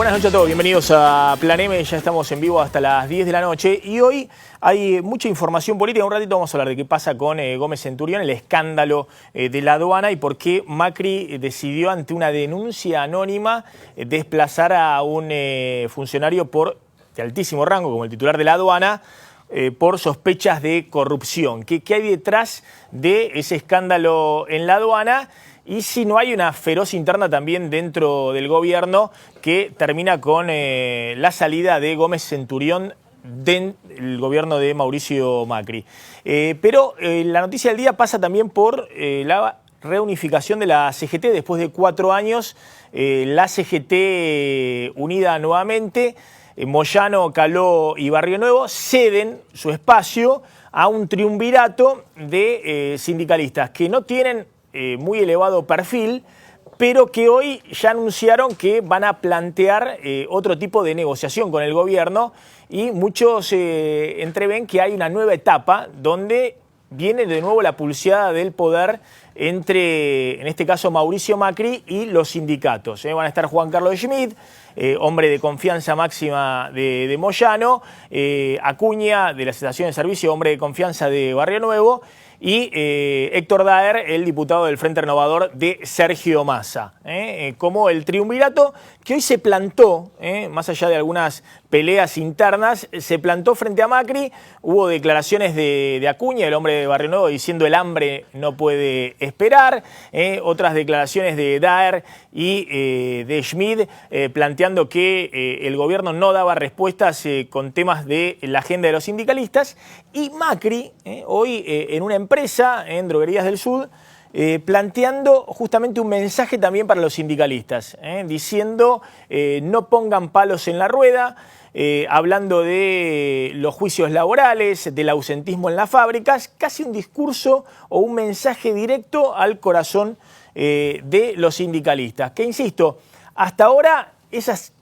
Buenas noches a todos, bienvenidos a Plan M, ya estamos en vivo hasta las 10 de la noche y hoy hay mucha información política. Un ratito vamos a hablar de qué pasa con Gómez Centurión, el escándalo de la aduana y por qué Macri decidió ante una denuncia anónima desplazar a un funcionario de altísimo rango como el titular de la aduana por sospechas de corrupción. ¿Qué hay detrás de ese escándalo en la aduana? Y si no hay una feroz interna también dentro del gobierno que termina con la salida de Gómez Centurión del gobierno de Mauricio Macri. Pero la noticia del día pasa también por la reunificación de la CGT. Después de 4 años, la CGT unida nuevamente, Moyano, Caló y Barrio Nuevo ceden su espacio a un triunvirato de sindicalistas que no tienen muy elevado perfil, pero que hoy ya anunciaron que van a plantear otro tipo de negociación con el gobierno y muchos entreven que hay una nueva etapa donde viene de nuevo la pulseada del poder entre, en este caso, Mauricio Macri y los sindicatos. Van a estar Juan Carlos Schmitt, hombre de confianza máxima de Moyano, Acuña, de la cesación de servicio, hombre de confianza de Barrio Nuevo, y Héctor Daer, el diputado del Frente Renovador de Sergio Massa, como el triunvirato que hoy se plantó, más allá de algunas peleas internas, se plantó frente a Macri. Hubo declaraciones de Acuña, el hombre de Barrio Nuevo, diciendo el hambre no puede esperar, otras declaraciones de Daer y de Schmitt planteando que el gobierno no daba respuestas con temas de la agenda de los sindicalistas, y Macri hoy en una empresa en Droguerías del Sur planteando justamente un mensaje también para los sindicalistas, diciendo no pongan palos en la rueda, hablando de los juicios laborales, del ausentismo en las fábricas, casi un discurso o un mensaje directo al corazón de los sindicalistas. Que insisto, hasta ahora esas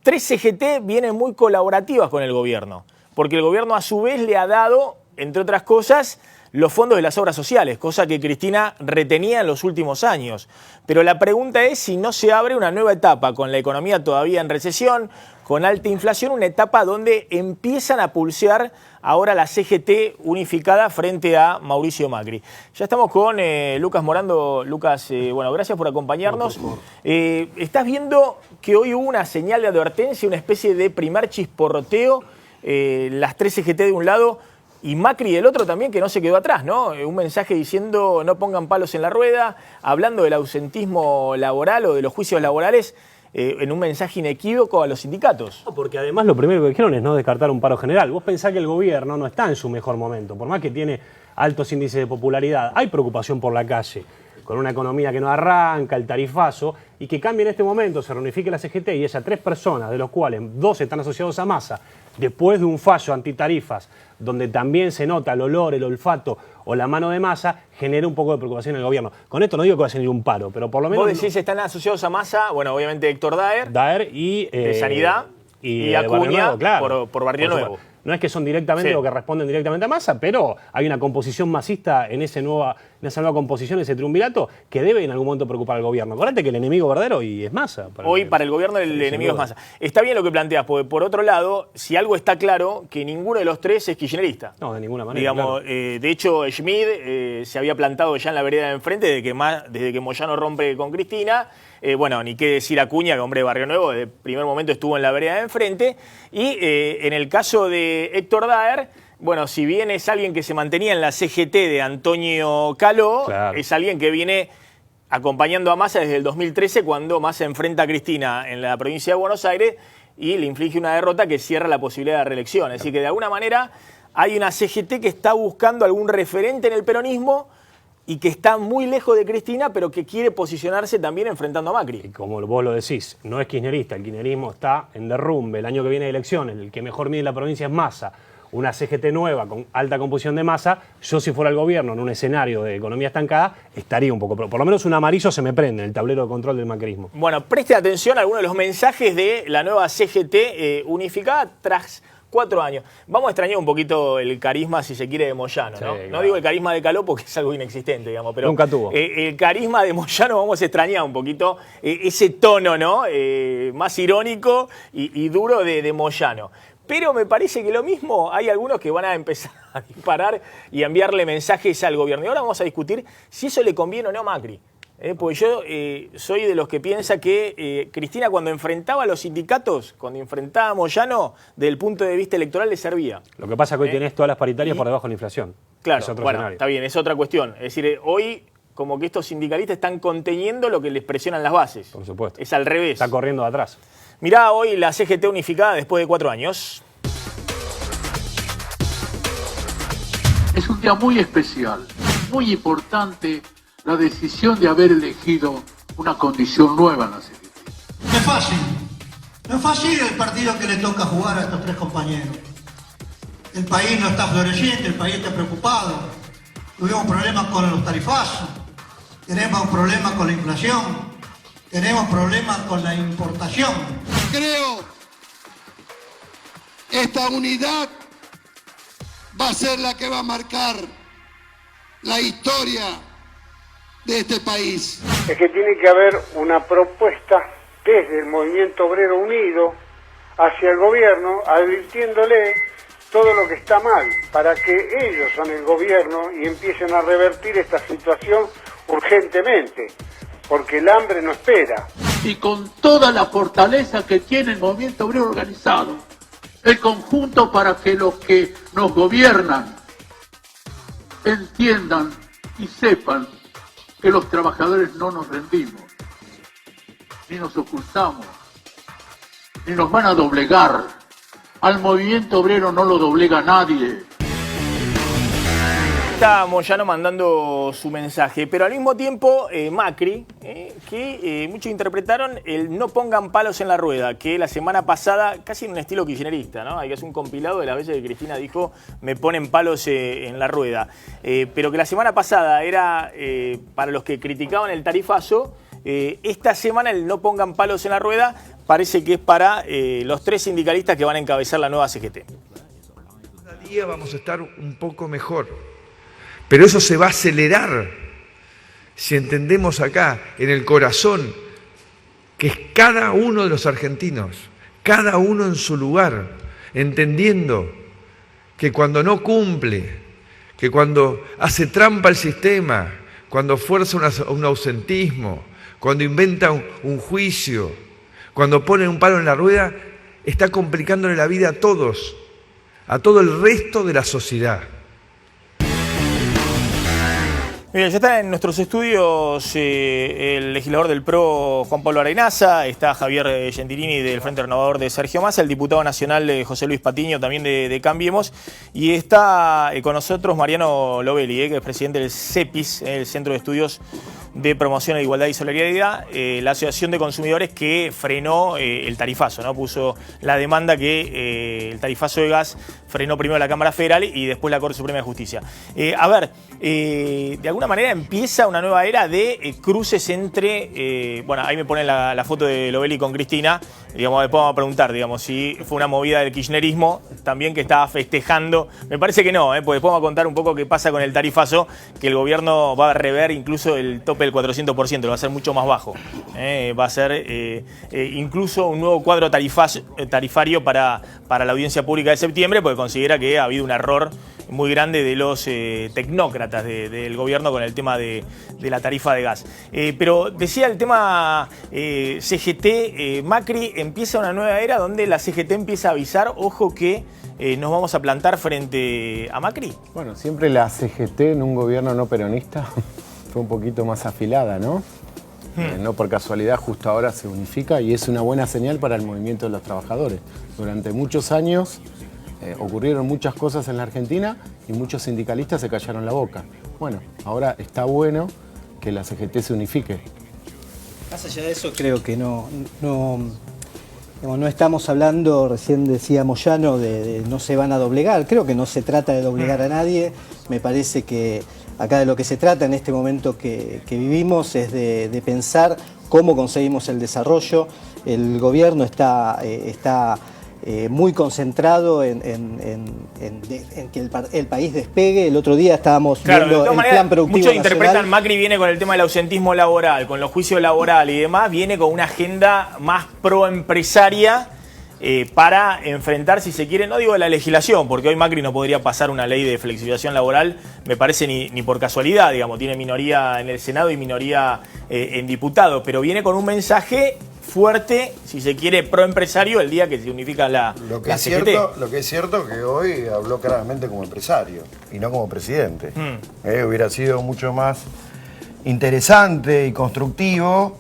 3 CGT vienen muy colaborativas con el gobierno, porque el gobierno a su vez le ha dado, entre otras cosas, los fondos de las obras sociales, cosa que Cristina retenía en los últimos años. Pero la pregunta es si no se abre una nueva etapa, con la economía todavía en recesión, con alta inflación, una etapa donde empiezan a pulsear ahora la CGT unificada frente a Mauricio Macri. Ya estamos con Lucas Morando. Lucas, bueno, gracias por acompañarnos. Estás viendo que hoy hubo una señal de advertencia, una especie de primer chisporroteo, las 3 CGT de un lado y Macri del otro también, que no se quedó atrás, ¿no? Un mensaje diciendo no pongan palos en la rueda, hablando del ausentismo laboral o de los juicios laborales, en un mensaje inequívoco a los sindicatos. No, porque además lo primero que dijeron es no descartar un paro general. Vos pensás que el gobierno no está en su mejor momento, por más que tiene altos índices de popularidad. Hay preocupación por la calle, con una economía que no arranca, el tarifazo, y que cambie en este momento, se reunifique la CGT y esas 3 personas, de los cuales 2 están asociados a Massa, después de un fallo antitarifas, donde también se nota el olor, el olfato o la mano de Massa, genera un poco de preocupación en el gobierno. Con esto no digo que va a ser un paro, pero por lo menos... Vos decís están asociados a Massa, bueno, obviamente Héctor Daer y... de Sanidad y Acuña, claro, por Barrio Nuevo. No es que son directamente o que responden directamente a Massa, pero hay una composición masista en esa nueva composición, ese triunvirato, que debe en algún momento preocupar al gobierno. Acordate que el enemigo verdadero hoy es Massa. Hoy para el gobierno el enemigo es Massa. Está bien lo que planteas, porque por otro lado, si algo está claro, que ninguno de los 3 es kirchnerista. No, de ninguna manera. Digamos, claro. De hecho, Schmitt se había plantado ya en la vereda de enfrente desde que Moyano rompe con Cristina. Bueno, ni qué decir Acuña, que hombre de Barrio Nuevo, desde el primer momento estuvo en la vereda de enfrente. Y en el caso de Héctor Daer, bueno, si bien es alguien que se mantenía en la CGT de Antonio Caló, claro, es alguien que viene acompañando a Massa desde el 2013, cuando Massa enfrenta a Cristina en la provincia de Buenos Aires y le inflige una derrota que cierra la posibilidad de reelección. Así que de alguna manera hay una CGT que está buscando algún referente en el peronismo y que está muy lejos de Cristina, pero que quiere posicionarse también enfrentando a Macri. Y como vos lo decís, no es kirchnerista, el kirchnerismo está en derrumbe, el año que viene hay elecciones, el que mejor mide la provincia es Massa, una CGT nueva con alta composición de Massa. Yo, si fuera el gobierno en un escenario de economía estancada, estaría un poco, pero por lo menos un amarillo se me prende en el tablero de control del macrismo. Bueno, preste atención a algunos de los mensajes de la nueva CGT unificada tras 4 años. Vamos a extrañar un poquito el carisma, si se quiere, de Moyano, ¿no? Sí, No digo el carisma de Caló porque es algo inexistente, digamos, pero nunca tuvo. El carisma de Moyano vamos a extrañar un poquito ese tono, ¿no? Más irónico y duro de Moyano. Pero me parece que lo mismo, hay algunos que van a empezar a disparar y a enviarle mensajes al gobierno. Y ahora vamos a discutir si eso le conviene o no a Macri. Porque yo soy de los que piensa que Cristina, cuando enfrentaba a los sindicatos, cuando enfrentaba a Moyano, desde el punto de vista electoral le servía. Lo que pasa es que hoy tenés todas las paritarias por debajo de la inflación. Claro, Es otro bueno, escenario. está bien, es otra cuestión. Es decir, hoy como que estos sindicalistas están conteniendo lo que les presionan las bases. Por supuesto. Es al revés. Está corriendo de atrás. Mirá hoy la CGT unificada después de 4 años. Es un día muy especial, muy importante la decisión de haber elegido una condición nueva en la CGT. No es fácil. No es fácil el partido que le toca jugar a estos 3 compañeros. El país no está floreciente, el país está preocupado. Tuvimos problemas con los tarifazos, tenemos problemas con la inflación, tenemos problemas con la importación. Creo esta unidad va a ser la que va a marcar la historia de este país. Es que tiene que haber una propuesta desde el Movimiento Obrero Unido hacia el gobierno, advirtiéndole todo lo que está mal, para que ellos son el gobierno y empiecen a revertir esta situación urgentemente, porque el hambre no espera. Y con toda la fortaleza que tiene el movimiento obrero organizado, el conjunto para que los que nos gobiernan entiendan y sepan que los trabajadores no nos rendimos, ni nos ocultamos, ni nos van a doblegar. Al movimiento obrero no lo doblega nadie. Está Moyano mandando su mensaje, pero al mismo tiempo Macri, que muchos interpretaron el no pongan palos en la rueda, que la semana pasada, casi en un estilo kirchnerista, ¿no? Hay que hacer un compilado de las veces que Cristina dijo me ponen palos en la rueda, pero que la semana pasada era para los que criticaban el tarifazo, esta semana el no pongan palos en la rueda parece que es para los 3 sindicalistas que van a encabezar la nueva CGT. Cada día vamos a estar un poco mejor. Pero eso se va a acelerar si entendemos acá, en el corazón, que es cada uno de los argentinos, cada uno en su lugar, entendiendo que cuando no cumple, que cuando hace trampa el sistema, cuando fuerza un ausentismo, cuando inventa un juicio, cuando pone un palo en la rueda, está complicándole la vida a todos, a todo el resto de la sociedad. Bien, ya está en nuestros estudios el legislador del PRO, Juan Pablo Arenaza, está Javier Gentilini del Frente Renovador de Sergio Massa, el diputado nacional José Luis Patiño también de Cambiemos, y está con nosotros Mariano Lovelli, que es presidente del CEPIS, el Centro de Estudios de Promoción de Igualdad y Solidaridad, la Asociación de Consumidores que frenó el tarifazo, ¿no? Puso la demanda que el tarifazo de gas frenó primero la Cámara Federal y después la Corte Suprema de Justicia. De alguna manera empieza una nueva era de cruces entre, bueno, ahí me ponen la foto de Lovelli con Cristina, digamos, después vamos a preguntar, digamos, si fue una movida del kirchnerismo también que estaba festejando. Me parece que no, porque después vamos a contar un poco qué pasa con el tarifazo, que el gobierno va a rever incluso el tope del 400%, lo va a hacer mucho más bajo. Va a ser incluso un nuevo cuadro tarifario para la audiencia pública de septiembre, porque considera que ha habido un error muy grande de los tecnócratas del gobierno con el tema de la tarifa de gas. Pero decía el tema CGT, Macri empieza una nueva era donde la CGT empieza a avisar, ojo que nos vamos a plantar frente a Macri. Bueno, siempre la CGT en un gobierno no peronista fue un poquito más afilada, ¿no? No por casualidad, justo ahora se unifica y es una buena señal para el movimiento de los trabajadores. Durante muchos años ocurrieron muchas cosas en la Argentina y muchos sindicalistas se callaron la boca. Bueno, ahora está bueno que la CGT se unifique. Más allá de eso, creo que no estamos hablando, recién decía Moyano, de no se van a doblegar. Creo que no se trata de doblegar a nadie. Me parece que acá de lo que se trata en este momento que vivimos es de pensar cómo conseguimos el desarrollo. El gobierno está muy concentrado en que el país despegue. El otro día estábamos viendo el plan productivo muchos nacional. interpretan Macri viene con el tema del ausentismo laboral, con los juicios laborales y demás, viene con una agenda más proempresaria para enfrentar, si se quiere, no digo la legislación, porque hoy Macri no podría pasar una ley de flexibilización laboral, me parece ni por casualidad, digamos, tiene minoría en el Senado y minoría en diputados, pero viene con un mensaje fuerte, si se quiere, proempresario el día que se unifica la CGT. Lo que es cierto que hoy habló claramente como empresario y no como presidente. Hubiera sido mucho más interesante y constructivo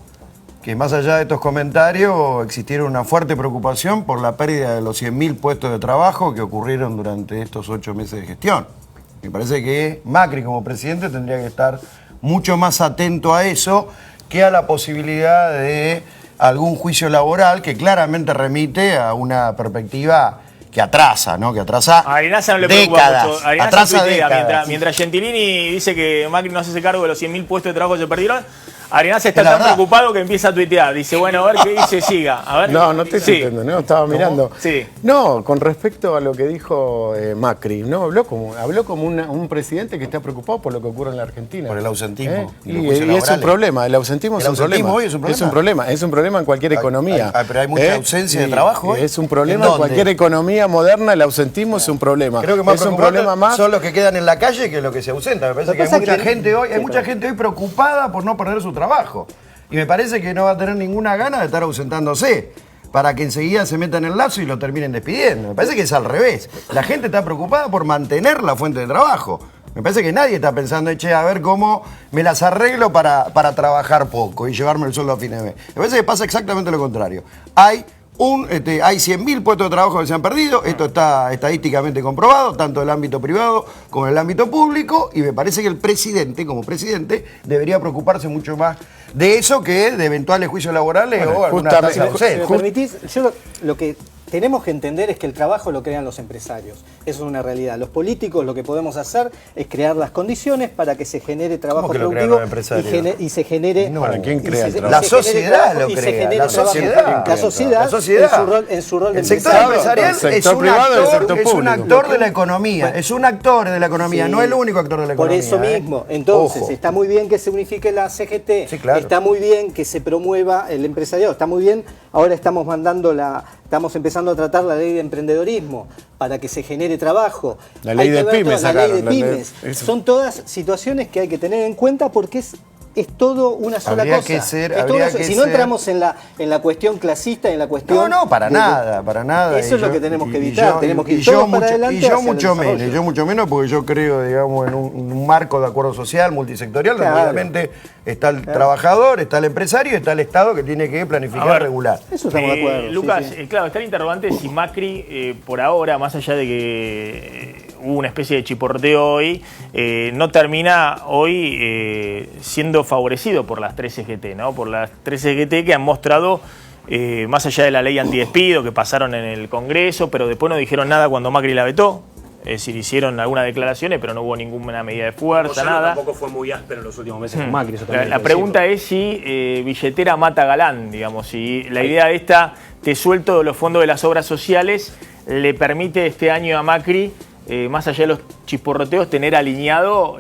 que más allá de estos comentarios existiera una fuerte preocupación por la pérdida de los 100.000 puestos de trabajo que ocurrieron durante estos 8 meses de gestión. Me parece que Macri como presidente tendría que estar mucho más atento a eso que a la posibilidad de algún juicio laboral que claramente remite a una perspectiva que atrasa, ¿no? Que atrasa a Arenaza no le décadas. Mucho. Arenaza Atrasa tuitea, décadas. mientras Gentilini dice que Macri no se hace cargo de los 100.000 puestos de trabajo que se perdieron, Arenaza está La tan verdad. preocupado que empieza a tuitear. Dice, bueno, a ver qué dice, siga. A ver. No estoy sintiendo, ¿no? Estaba mirando. Sí. No, con respecto a lo que dijo Macri, no habló como un presidente que está preocupado por lo que ocurre en la Argentina. Por el ausentismo. Y es un problema, el ausentismo es un problema. Hoy es un problema. Es un problema en cualquier economía. Pero hay mucha ausencia de trabajo hoy. Es un problema en cualquier economía moderna, el ausentismo es un problema. Creo que más es un problema más. son los que quedan en la calle que los que se ausentan. Me parece que hay mucha gente hoy preocupada por no perder su trabajo. Y me parece que no va a tener ninguna gana de estar ausentándose para que enseguida se metan en el lazo y lo terminen despidiendo. Me parece que es al revés. La gente está preocupada por mantener la fuente de trabajo. Me parece que nadie está pensando, che, a ver cómo me las arreglo para trabajar poco y llevarme el sueldo a fin de mes. Me parece que pasa exactamente lo contrario. Hay 100.000 puestos de trabajo que se han perdido, esto está estadísticamente comprobado, tanto en el ámbito privado como en el ámbito público, y me parece que el presidente, como presidente, debería preocuparse mucho más de eso que de eventuales juicios laborales o alguna tasa de Si me ausencia. permitís, yo lo que tenemos que entender es que el trabajo lo crean los empresarios. Eso es una realidad. Los políticos lo que podemos hacer es crear las condiciones para que se genere trabajo ¿Cómo que lo crean productivo los empresarios? y se genere... No, ¿Para quién crea el trabajo? La sociedad lo crea. La sociedad. En su rol de El sector empresarial es un actor de la economía. Es un actor de la economía, no el único actor de la economía. Por eso mismo. Entonces, Ojo. está muy bien que se unifique la CGT. Sí, claro. Está muy bien que se promueva el empresariado. Está muy bien. Ahora estamos empezando a tratar la ley de emprendedorismo para que se genere trabajo. La ley de pymes la ley de sacaron, pymes. Son todas situaciones que hay que tener en cuenta porque es todo una sola Habría cosa. que ser- Es todo habría una- que si no ser- entramos en la cuestión clasista, en la cuestión... No, para nada. Eso es lo que tenemos que evitar. Tenemos que ir todos para adelante Y yo hacia el mucho menos, desarrollo. porque yo creo, digamos, en un marco de acuerdo social, multisectorial, donde Claro. obviamente está el trabajador, está el empresario y está el Estado que tiene que planificar A ver, regular. Eso estamos de acuerdo. Lucas, sí. claro, está el interrogante si Macri, por ahora, más allá de que hubo una especie de chiporteo hoy, no termina hoy siendo favorecido por las 3 CGT, ¿no? Por las 3 CGT que han mostrado, más allá de la ley antidespido que pasaron en el Congreso, pero después no dijeron nada cuando Macri la vetó. Es decir, hicieron algunas declaraciones, pero no hubo ninguna medida de fuerza, nada. Tampoco fue muy áspero en los últimos meses con Macri. Eso también La hay que pregunta es si billetera mata galán, digamos, si la idea esta, te suelto de los fondos de las obras sociales, le permite este año a Macri, más allá de los chisporroteos, tener alineado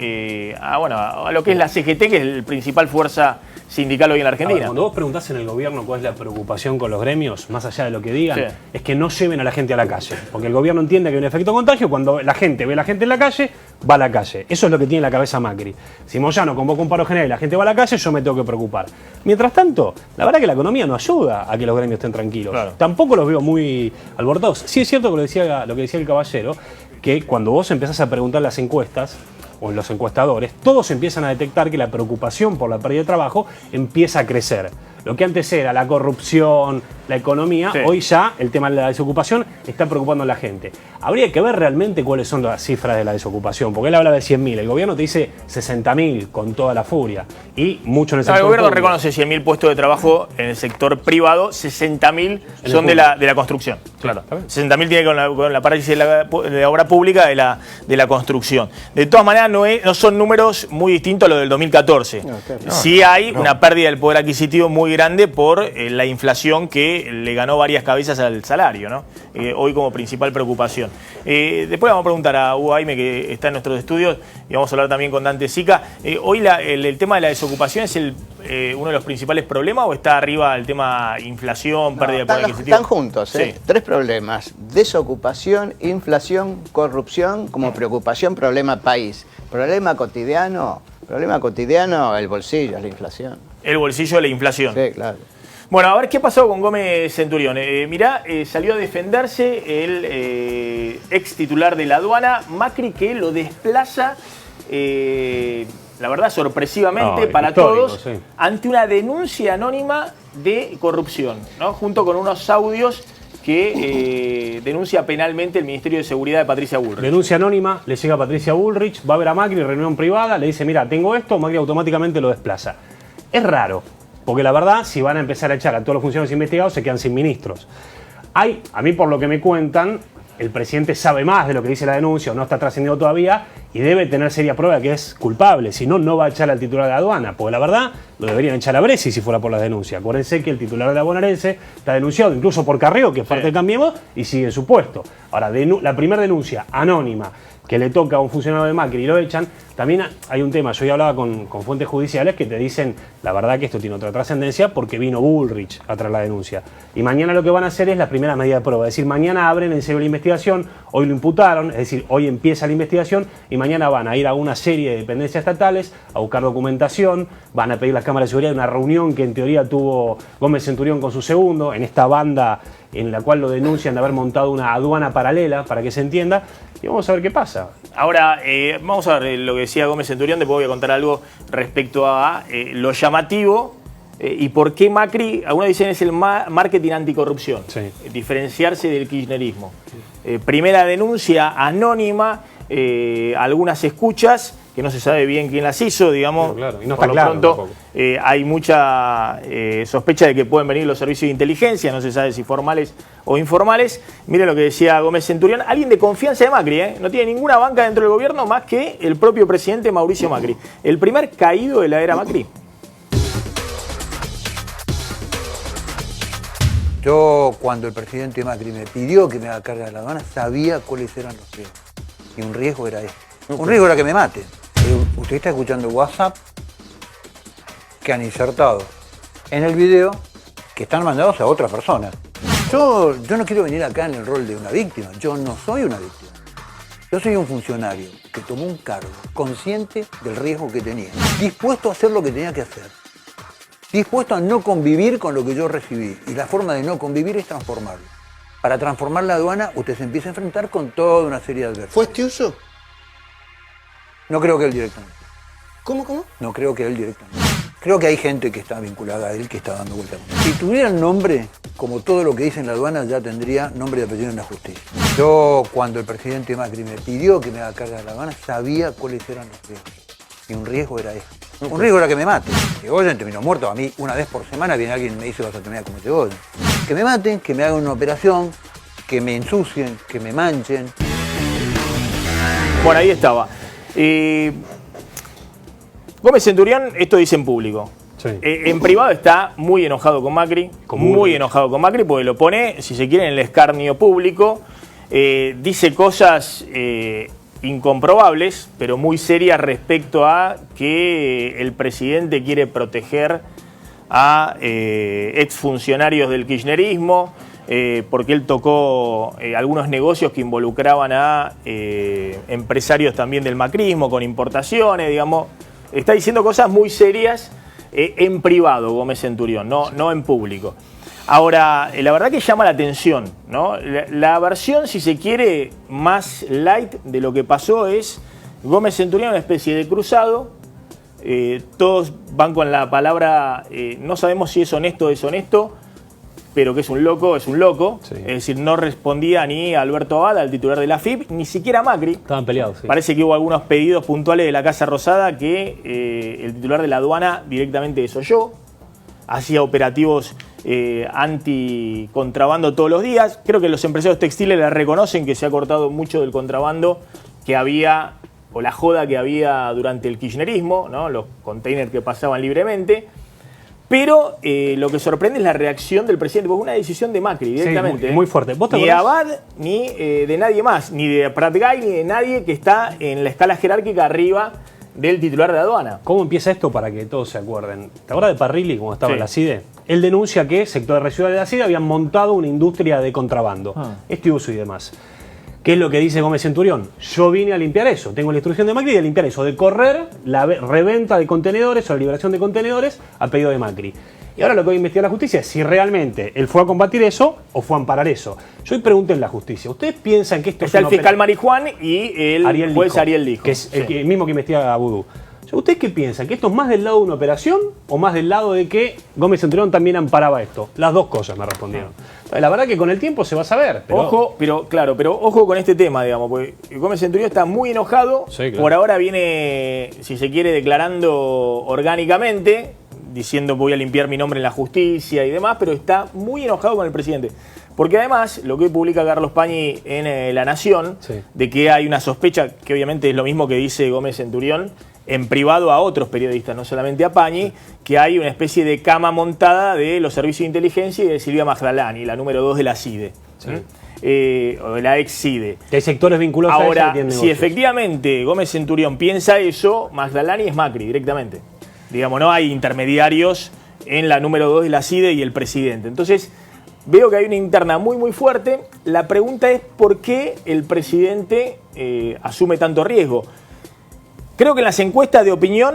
a lo que es la CGT, que es la principal fuerza sindical hoy en la decir. Argentina. Cuando vos preguntás en el gobierno cuál es la preocupación con los gremios, más allá de lo que digan, Sí. es que no lleven a la gente a la calle. Porque el gobierno entiende que hay un efecto contagio, cuando la gente ve a la gente en la calle, va a la calle. Eso es lo que tiene en la cabeza Macri. Si Moyano convoca un paro general y la gente va a la calle, yo me tengo que preocupar. Mientras tanto, la verdad que la economía no ayuda a que los gremios estén tranquilos. Claro. Tampoco los veo muy alborotados. Sí es cierto que lo que decía el caballero, que cuando vos empezás a preguntar las encuestas, o en los encuestadores, todos empiezan a detectar que la preocupación por la pérdida de trabajo empieza a crecer. Lo que antes era la corrupción, la economía, Sí. hoy ya el tema de la desocupación está preocupando a la gente. Habría que ver realmente cuáles son las cifras de la desocupación, porque él habla de 100.000, el gobierno te dice 60.000 con toda la furia, y mucho en el sector El gobierno público. reconoce 100.000 puestos de trabajo en el sector privado, 60.000 el son de público. la construcción. Claro. está bien. 60.000 tiene con la parálisis de la obra pública de la construcción. De todas maneras, no son números muy distintos a los del 2014. No, claro. Sí hay una pérdida del poder adquisitivo muy muy grande por la inflación que le ganó varias cabezas al salario, ¿no? Hoy como principal preocupación. Después vamos a preguntar a Hugo Aime, que está en nuestros estudios, y vamos a hablar también con Dante Sica. Hoy el tema de la desocupación es uno de los principales problemas, ¿o está arriba el tema inflación, pérdida de poder adquisitivo? Están juntos, ¿eh? Sí. Tres problemas: desocupación, inflación, corrupción, como preocupación, problema país. Problema cotidiano, el bolsillo, la inflación. El bolsillo de la inflación. Sí, claro. Bueno, a ver qué pasó con Gómez Centurión. Mirá, salió a defenderse el ex titular de la aduana, Macri, que lo desplaza, la verdad, sorpresivamente para todos, sí, ante una denuncia anónima de corrupción, ¿no? Junto con unos audios que denuncia penalmente el Ministerio de Seguridad de Patricia Bullrich. Denuncia anónima, le llega a Patricia Bullrich, va a ver a Macri, reunión privada, le dice, mira, tengo esto, Macri automáticamente lo desplaza. Es raro, porque la verdad, si van a empezar a echar a todos los funcionarios investigados, se quedan sin ministros. A mí por lo que me cuentan, el presidente sabe más de lo que dice la denuncia, o no está trascendiendo todavía, y debe tener seria prueba de que es culpable, si no, no va a echar al titular de la aduana, porque la verdad, lo deberían echar a Bresci si fuera por las denuncias. Acuérdense que el titular de la bonaerense está denunciado incluso por Carrió, que es parte de Cambiemos, y sigue en su puesto. Ahora, la primera denuncia anónima que le toca a un funcionario de Macri y lo echan, también hay un tema, yo ya hablaba con fuentes judiciales que te dicen, la verdad que esto tiene otra trascendencia porque vino Bullrich a traer la denuncia. Y mañana lo que van a hacer es la primera medida de prueba, es decir, mañana abren en serio la investigación, hoy lo imputaron, es decir, hoy empieza la investigación y mañana van a ir a una serie de dependencias estatales a buscar documentación, van a pedir las cámaras de seguridad, una reunión que en teoría tuvo Gómez Centurión con su segundo, en esta banda en la cual lo denuncian de haber montado una aduana paralela, para que se entienda, y vamos a ver qué pasa. Ahora, vamos a ver lo que decía Gómez Centurión, después voy a contar algo respecto a lo llamativo y por qué Macri, algunos dicen es el marketing anticorrupción, sí, diferenciarse del kirchnerismo. Primera denuncia anónima, algunas escuchas, que no se sabe bien quién las hizo, digamos. Claro, y no está claro pronto, hay mucha sospecha de que pueden venir los servicios de inteligencia, no se sabe si formales o informales. Miren lo que decía Gómez Centurión, alguien de confianza de Macri, no tiene ninguna banca dentro del gobierno más que el propio presidente Mauricio Macri. El primer caído de la era Macri. Yo, cuando el presidente Macri me pidió que me haga carga de la aduana, sabía cuáles eran los riesgos. Y un riesgo era este. Un riesgo era que me maten. Usted está escuchando WhatsApp que han insertado en el video que están mandados a otras personas. Yo no quiero venir acá en el rol de una víctima. Yo no soy una víctima. Yo soy un funcionario que tomó un cargo consciente del riesgo que tenía, dispuesto a hacer lo que tenía que hacer, dispuesto a no convivir con lo que yo recibí. Y la forma de no convivir es transformarlo. Para transformar la aduana, usted se empieza a enfrentar con toda una serie de adversidades. ¿Fue Estiuso? No creo que él directamente. ¿Cómo? No creo que él directamente. Creo que hay gente que está vinculada a él que está dando vueltas. Si tuviera el nombre, como todo lo que dice en la aduana, ya tendría nombre y apellido en la justicia. Yo, cuando el presidente Macri me pidió que me haga carga de la aduana, sabía cuáles eran los riesgos. Y un riesgo era este. Un riesgo era que me maten. Irigoyen terminó muerto. A mí, una vez por semana, viene alguien y me dice vas a terminar como Irigoyen. Que me maten, que me hagan una operación, que me ensucien, que me manchen. Bueno, ahí estaba. Gómez Centurión, esto dice en público. Sí. En privado está muy enojado con Macri, muy enojado con Macri, porque lo pone, si se quiere, en el escarnio público. Dice cosas incomprobables, pero muy serias respecto a que el presidente quiere proteger a exfuncionarios del kirchnerismo, porque él tocó algunos negocios que involucraban a empresarios también del macrismo, con importaciones, digamos. Está diciendo cosas muy serias en privado, Gómez Centurión, no en público. Ahora, la verdad que llama la atención, ¿no? La versión, si se quiere, más light de lo que pasó es Gómez Centurión, una especie de cruzado. Todos van con la palabra, no sabemos si es honesto o deshonesto, pero que es un loco, es un loco. Sí. Es decir, no respondía ni a Alberto Abad, al titular de la AFIP, ni siquiera a Macri. Estaban peleados, sí. Parece que hubo algunos pedidos puntuales de la Casa Rosada que el titular de la aduana directamente desoyó. Hacía operativos anti-contrabando todos los días. Creo que los empresarios textiles le reconocen que se ha cortado mucho del contrabando que había, o la joda que había durante el kirchnerismo, ¿no? Los containers que pasaban libremente. Pero lo que sorprende es la reacción del presidente, porque es una decisión de Macri directamente. Sí, muy fuerte. Ni de Abad, ni de nadie más, ni de Pratgay, ni de nadie que está en la escala jerárquica arriba del titular de aduana. ¿Cómo empieza esto para que todos se acuerden? ¿Te acuerdas de Parrilli, como estaba en la CIDE? Él denuncia que sectores residuales de la CIDE habían montado una industria de contrabando, este uso y demás. ¿Qué es lo que dice Gómez Centurión? Yo vine a limpiar eso, tengo la instrucción de Macri de limpiar eso, de correr la reventa de contenedores o la liberación de contenedores a pedido de Macri. Y ahora lo que va a investigar la justicia es si realmente él fue a combatir eso o fue a amparar eso. Yo hoy pregunto en la justicia, ¿ustedes piensan que esto es el fiscal Marijuán y el juez Ariel Lijo, que es el mismo que investiga a Vudú? ¿Ustedes qué piensan? ¿Que esto es más del lado de una operación o más del lado de que Gómez Centurión también amparaba esto? Las dos cosas me respondieron. La verdad que con el tiempo se va a saber. Pero... Ojo con este tema, digamos, porque Gómez Centurión está muy enojado. Sí, claro. Por ahora viene, si se quiere, declarando orgánicamente, diciendo voy a limpiar mi nombre en la justicia y demás, pero está muy enojado con el presidente. Porque además, lo que publica Carlos Pañi en La Nación, de que hay una sospecha, que obviamente es lo mismo que dice Gómez Centurión, en privado a otros periodistas, no solamente a Pañi, que hay una especie de cama montada de los servicios de inteligencia y de Silvia Magdalani, la número 2 de la CIDE. O de la ex CIDE. Que hay sectores vinculados a ella que Ahora, tienen si negocios. Efectivamente Gómez Centurión piensa eso, Magdalani es Macri directamente. Digamos, no hay intermediarios en la número 2 de la CIDE y el presidente. Entonces, veo que hay una interna muy fuerte. La pregunta es por qué el presidente asume tanto riesgo. Creo que en las encuestas de opinión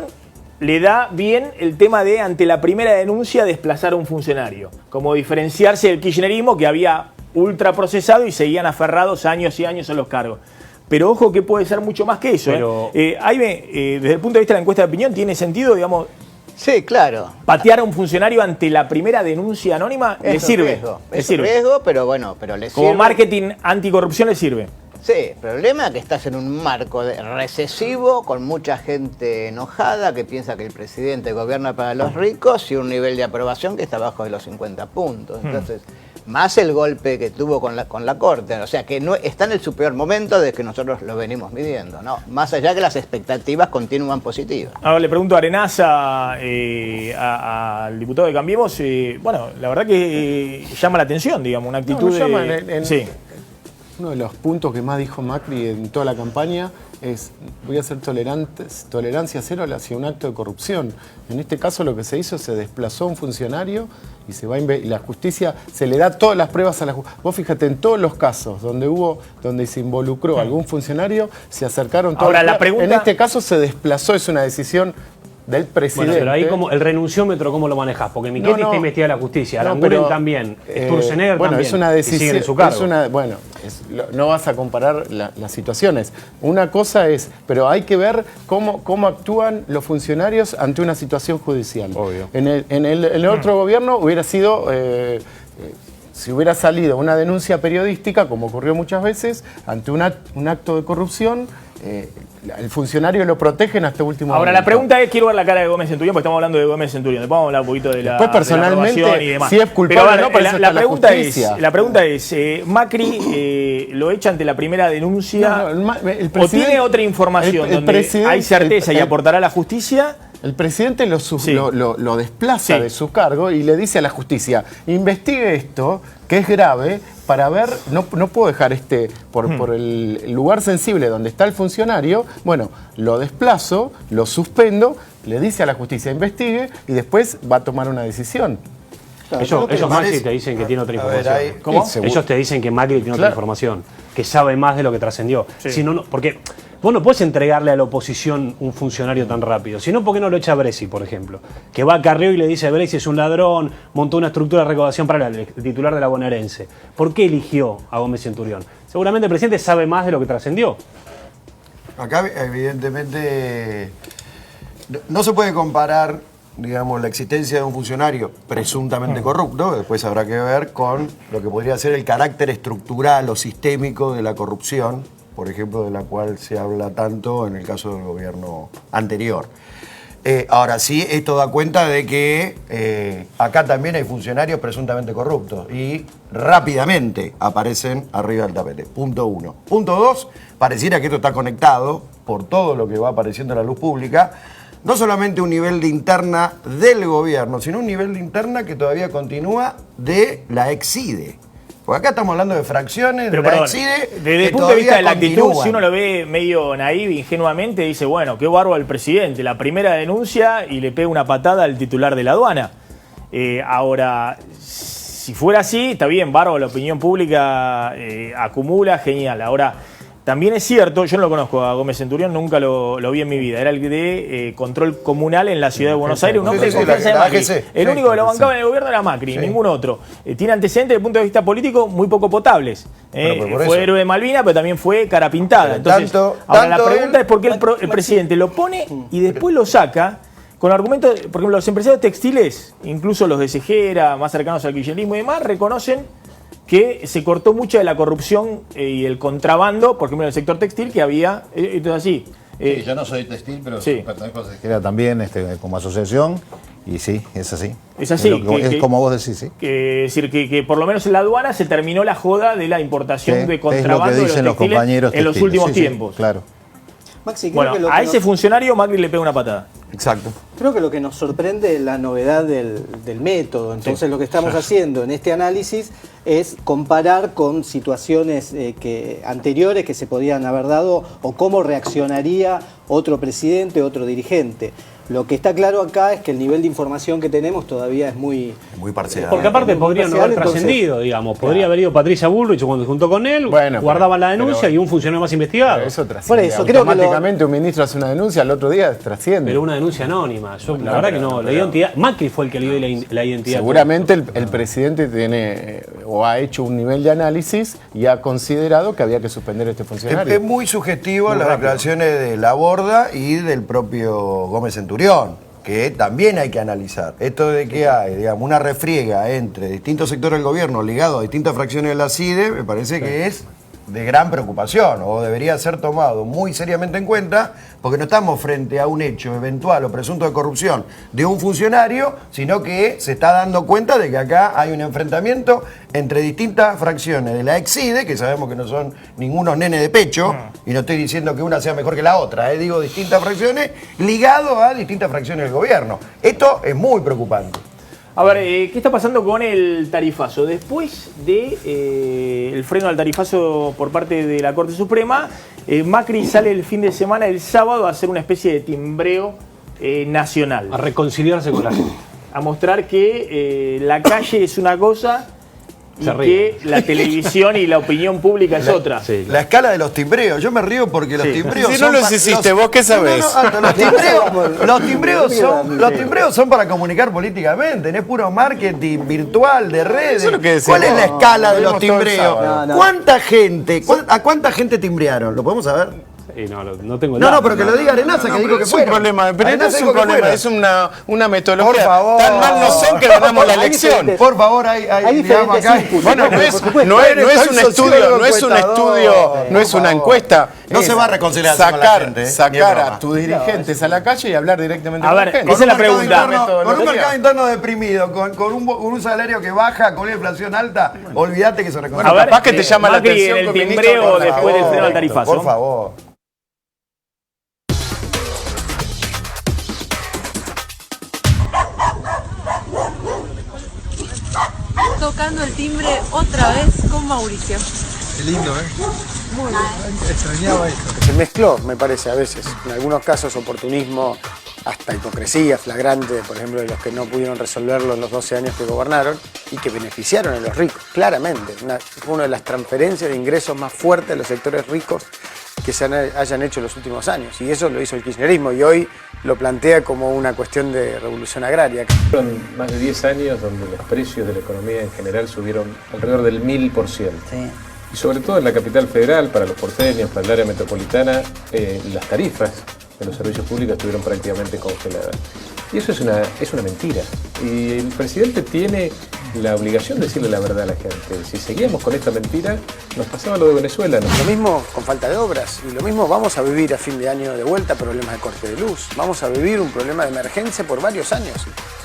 le da bien el tema de, ante la primera denuncia, desplazar a un funcionario. Como diferenciarse del kirchnerismo, que había ultraprocesado y seguían aferrados años y años a los cargos. Pero ojo que puede ser mucho más que eso. Pero... desde el punto de vista de la encuesta de opinión, ¿tiene sentido, digamos? Sí, claro. Patear a un funcionario ante la primera denuncia anónima le sirve. Es un riesgo, pero bueno, pero le sirve. Como marketing anticorrupción le sirve. Sí, el problema es que estás en un marco recesivo, con mucha gente enojada que piensa que el presidente gobierna para los ricos y un nivel de aprobación que está abajo de los 50 puntos. Entonces, más el golpe que tuvo con la Corte. O sea, que no está en su peor momento desde que nosotros lo venimos midiendo, ¿no? Más allá que las expectativas continúan positivas. Ahora le pregunto a Arenaza, al diputado de Cambiemos, bueno, la verdad que llama la atención, digamos, una actitud sí. Uno de los puntos que más dijo Macri en toda la campaña es: voy a ser tolerancia cero hacia un acto de corrupción. En este caso lo que se hizo, se desplazó a un funcionario y y la justicia se le da todas las pruebas a la justicia. Vos fíjate, en todos los casos donde se involucró algún funcionario, se acercaron todas las pruebas. En este caso se desplazó, es una decisión del presidente. Bueno, pero ahí como el renunciómetro, ¿cómo lo manejás? Porque Michetti está investigada la justicia, Aranguren también, Sturzenegger bueno, también, es una decisión, siguen en su cargo. No vas a comparar las situaciones. Una cosa es, pero hay que ver cómo actúan los funcionarios ante una situación judicial. Obvio. En el otro gobierno hubiera sido... si hubiera salido una denuncia periodística, como ocurrió muchas veces, ante un acto de corrupción, el funcionario lo protegen hasta último momento. Ahora, la pregunta es, quiero ver la cara de Gómez Centurión, porque estamos hablando de Gómez Centurión. Después vamos a hablar un poquito de la Después, personalmente, de la y demás. si es culpable o no, para eso está la justicia. La pregunta es, Macri lo echa ante la primera denuncia, o tiene otra información donde hay certeza y aportará a la justicia. El presidente lo desplaza de su cargo y le dice a la justicia: investigue esto, que es grave, para ver, no puedo dejar por el lugar sensible donde está el funcionario, bueno, lo desplazo, lo suspendo, le dice a la justicia: investigue, y después va a tomar una decisión. Ellos Macri te dicen que tiene otra información. ¿Cómo? Ellos te dicen que Macri tiene otra información, que sabe más de lo que trascendió. Si no, porque vos no podés entregarle a la oposición un funcionario tan rápido. Si no, ¿por qué no lo echa Bresi, por ejemplo? Que va a Carrió y le dice: Bresi es un ladrón, montó una estructura de recaudación para el titular de la bonaerense. ¿Por qué eligió a Gómez Centurión? Seguramente el presidente sabe más de lo que trascendió. Acá, evidentemente, no se puede comparar, digamos, la existencia de un funcionario presuntamente corrupto, después habrá que ver con lo que podría ser el carácter estructural o sistémico de la corrupción, por ejemplo, de la cual se habla tanto en el caso del gobierno anterior. Ahora sí, esto da cuenta de que acá también hay funcionarios presuntamente corruptos y rápidamente aparecen arriba del tapete. Punto 1. Punto 2, pareciera que esto está conectado por todo lo que va apareciendo en la luz pública no solamente un nivel de interna del gobierno, sino un nivel de interna que todavía continúa de la ex-CIDE. Porque acá estamos hablando de fracciones, pero de la perdón, ex-CIDE, desde el punto de vista de la actitud, si uno lo ve medio naive, ingenuamente, dice, bueno, qué bárbaro el presidente, la primera denuncia y le pega una patada al titular de la aduana. Ahora, si fuera así, está bien, bárbaro, la opinión pública acumula, genial. Ahora, también es cierto, yo no lo conozco a Gómez Centurión, nunca lo vi en mi vida, era el de control comunal en la ciudad de Buenos Aires, un hombre de confianza de Macri. El único que lo bancaba en el gobierno era Macri, ningún otro. Tiene antecedentes desde el punto de vista político muy poco potables. Fue héroe de Malvinas, pero también fue cara pintada. Entonces, ahora la pregunta es por qué el presidente lo pone y después lo saca con argumentos, por ejemplo, los empresarios textiles, incluso los de Cejera, más cercanos al kirchnerismo y demás, reconocen que se cortó mucho de la corrupción y el contrabando, por ejemplo, en el sector textil, que había, entonces así. Sí, yo no soy textil, pero pertenezco a Cejera también como asociación, y sí, es así. Es así. Es como vos decís, sí. Es decir, que por lo menos en la aduana se terminó la joda de la importación de contrabando de los textiles en los últimos tiempos. Claro. Maxi, creo que a ese funcionario Macri le pega una patada. Exacto. Creo que lo que nos sorprende es la novedad del método. Entonces lo que estamos haciendo en este análisis es comparar con situaciones anteriores que se podían haber dado o cómo reaccionaría otro presidente, otro dirigente. Lo que está claro acá es que el nivel de información que tenemos todavía es muy parcial. Porque aparte podría no haber trascendido, digamos. Podría haber ido Patricia Bullrich cuando se juntó con él, guardaba la denuncia y un funcionario más investigado. Eso trasciende. Automáticamente un ministro hace una denuncia, al otro día trasciende. Pero una denuncia anónima. Yo la verdad que no. La identidad, Macri fue el que le dio la identidad. Seguramente el presidente tiene o ha hecho un nivel de análisis y ha considerado que había que suspender a este funcionario. Es muy subjetivo las declaraciones de Laborda y del propio Gómez Centurión, que también hay que analizar. Esto de que hay, digamos, una refriega entre distintos sectores del gobierno ligados a distintas fracciones de la CIDE, me parece que es de gran preocupación, o debería ser tomado muy seriamente en cuenta, porque no estamos frente a un hecho eventual o presunto de corrupción de un funcionario, sino que se está dando cuenta de que acá hay un enfrentamiento entre distintas fracciones de la ex-CIDE, que sabemos que no son ningunos nenes de pecho, y no estoy diciendo que una sea mejor que la otra, digo distintas fracciones, ligado a distintas fracciones del gobierno. Esto es muy preocupante. A ver, ¿qué está pasando con el tarifazo? Después de el freno al tarifazo por parte de la Corte Suprema, Macri sale el fin de semana, el sábado, a hacer una especie de timbreo nacional. A reconciliarse con la gente. A mostrar que la calle es una cosa y que la televisión y la opinión pública es otra. Sí. La escala de los timbreos. Yo me río porque los timbreos si no los hiciste, ¿vos qué sabés? Los timbreos son para comunicar políticamente. No es puro marketing virtual, de redes. Eso es lo que decimos. ¿Cuál es la escala de los timbreos? ¿Cuánta gente? ¿A cuánta gente timbrearon? ¿Lo podemos saber? No tengo No, pero que lo diga Arenaza, que dijo que fue. Es un problema, pero no es un problema, es una metodología. Por favor. Tan mal no son que ganamos la elección. Por favor, hay digamos acá. Bueno, no es un estudio, no es una encuesta. No se va a reconciliar con la gente. Sacar a tus dirigentes a la calle y hablar directamente con la gente. Esa es la pregunta. Con un mercado interno deprimido, con un salario que baja, con una inflación alta, olvídate que se reconcilia. Bueno, capaz que te llama la atención el timbreo después del freno al tarifazo. Por favor. Tocando el timbre otra vez con Mauricio. Qué lindo, ¿eh? Muy bien. Extrañaba esto. Se mezcló, me parece, a veces. En algunos casos, oportunismo, hasta hipocresía flagrante, por ejemplo, de los que no pudieron resolverlo en los 12 años que gobernaron y que beneficiaron a los ricos, claramente. Fue una de las transferencias de ingresos más fuertes a los sectores ricos que se hayan hecho en los últimos años. Y eso lo hizo el kirchnerismo y hoy lo plantea como una cuestión de revolución agraria. Fueron más de 10 años donde los precios de la economía en general subieron alrededor del 1000%. Sí. Y sobre todo en la capital federal, para los porteños, para el área metropolitana, las tarifas de los servicios públicos estuvieron prácticamente congeladas. Y eso es una mentira. Y el presidente tiene la obligación de decirle la verdad a la gente. Si seguíamos con esta mentira, nos pasaba lo de Venezuela, ¿no? Lo mismo con falta de obras, y lo mismo vamos a vivir a fin de año de vuelta problemas de corte de luz. Vamos a vivir un problema de emergencia por varios años.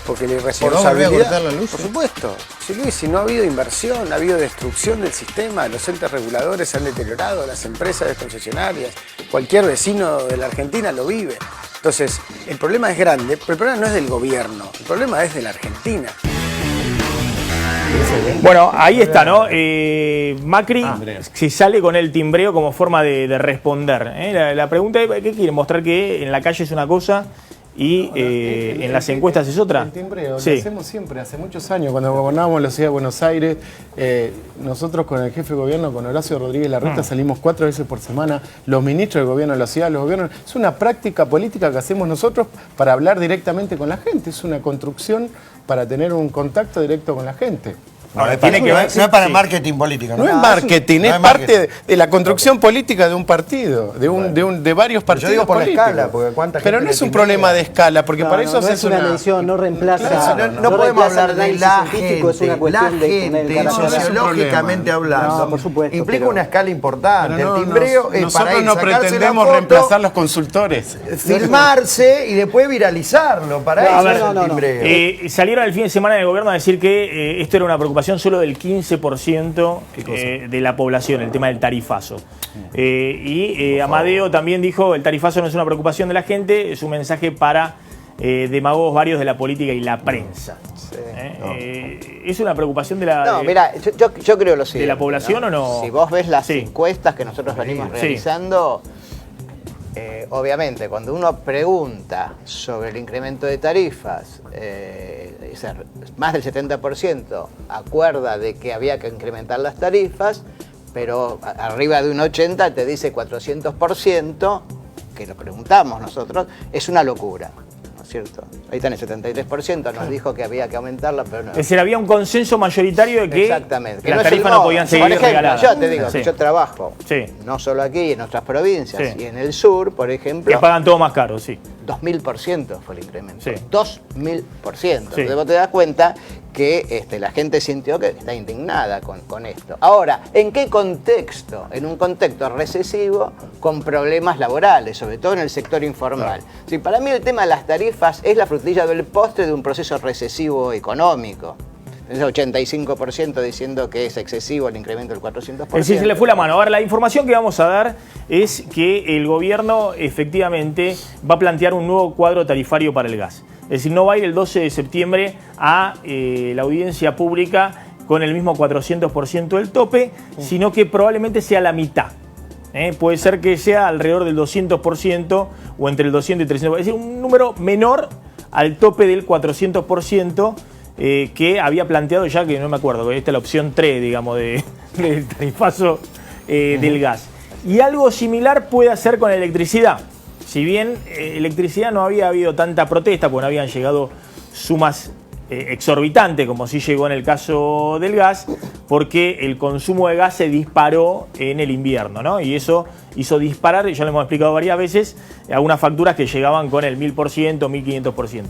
Porque la irresponsabilidad... ¿Por no cortar la luz? Por supuesto. Sí, Luis, si no ha habido inversión, ha habido destrucción del sistema, los entes reguladores se han deteriorado, las empresas concesionarias, cualquier vecino de la Argentina lo vive. Entonces, el problema es grande, pero el problema no es del gobierno, el problema es de la Argentina. Bueno, ahí está, ¿no? Macri se sale con el timbreo como forma de responder. La pregunta es, ¿qué quiere? ¿Mostrar que en la calle es una cosa y en las encuestas es otra? El timbreo, lo hacemos siempre, hace muchos años, cuando gobernábamos en la ciudad de Buenos Aires, nosotros con el jefe de gobierno, con Horacio Rodríguez Larreta, salimos 4 veces por semana, los ministros del gobierno de la ciudad, los gobiernos, es una práctica política que hacemos nosotros para hablar directamente con la gente, es una construcción para tener un contacto directo con la gente. Ahora, tiene que ver, no es para marketing político. No es marketing, es parte de la construcción política de un partido, de varios partidos. Yo digo por políticos. la escala, porque cuánta gente. Pero no es un problema de escala, porque para eso es una mención, no reemplaza. No podemos hablar de la gente, es una cuestión de sociológicamente hablando. No, por supuesto. Implica una escala importante. El timbreo es para ir, nosotros no pretendemos reemplazar los consultores. Filmarse y después viralizarlo. Para eso es el timbreo. Salieron el fin de semana del gobierno a decir que esto era una preocupación solo del 15% de la población, el tema del tarifazo. Amadeo también dijo, el tarifazo no es una preocupación de la gente, es un mensaje para demagogos varios de la política y la prensa. ¿Es una preocupación de la No, mira, yo creo lo siguiente. ¿De la población o no? Si vos ves las encuestas que nosotros venimos realizando, obviamente, cuando uno pregunta sobre el incremento de tarifas, más del 70% acuerda de que había que incrementar las tarifas, pero arriba de un 80% te dice 400%, que lo preguntamos nosotros, es una locura. ¿Cierto? Ahí está en el 73%, nos dijo que había que aumentarla, pero no. Es decir, había un consenso mayoritario de que las tarifas no podían seguir regaladas. Yo te digo, yo trabajo, no solo aquí, en otras provincias, y en el sur, por ejemplo... Que pagan todo más caro, 2000% fue el incremento. 2000%. Entonces vos te das cuenta que la gente sintió que está indignada con esto. Ahora, ¿en qué contexto? En un contexto recesivo con problemas laborales, sobre todo en el sector informal. Sí, para mí el tema de las tarifas es la frutilla del postre de un proceso recesivo económico. Es 85% diciendo que es excesivo el incremento del 400%. Es decir, se le fue la mano. Ahora, la información que vamos a dar es que el gobierno efectivamente va a plantear un nuevo cuadro tarifario para el gas. Es decir, no va a ir el 12 de septiembre a la audiencia pública con el mismo 400% del tope, sino que probablemente sea la mitad. Puede ser que sea alrededor del 200% o entre el 200 y 300%. Es decir, un número menor al tope del 400%. Que había planteado ya, que no me acuerdo, esta es la opción 3, digamos, del tarifazo del gas. Y algo similar puede hacer con la electricidad. Si bien electricidad no había habido tanta protesta, porque no habían llegado sumas exorbitantes, como sí llegó en el caso del gas, porque el consumo de gas se disparó en el invierno, ¿no? Y eso hizo disparar, y ya lo hemos explicado varias veces, algunas facturas que llegaban con el 1000%, 1500%.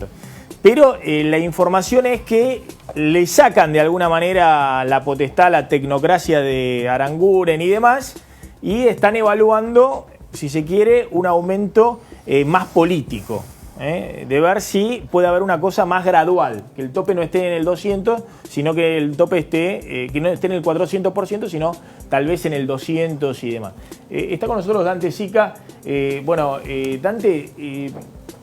Pero la información es que le sacan de alguna manera la potestad, la tecnocracia de Aranguren y demás, y están evaluando, si se quiere, un aumento más político, de ver si puede haber una cosa más gradual, que el tope no esté en el 200, sino que el tope esté, que no esté en el 400%, sino tal vez en el 200 y demás. Está con nosotros Dante Sica. Dante...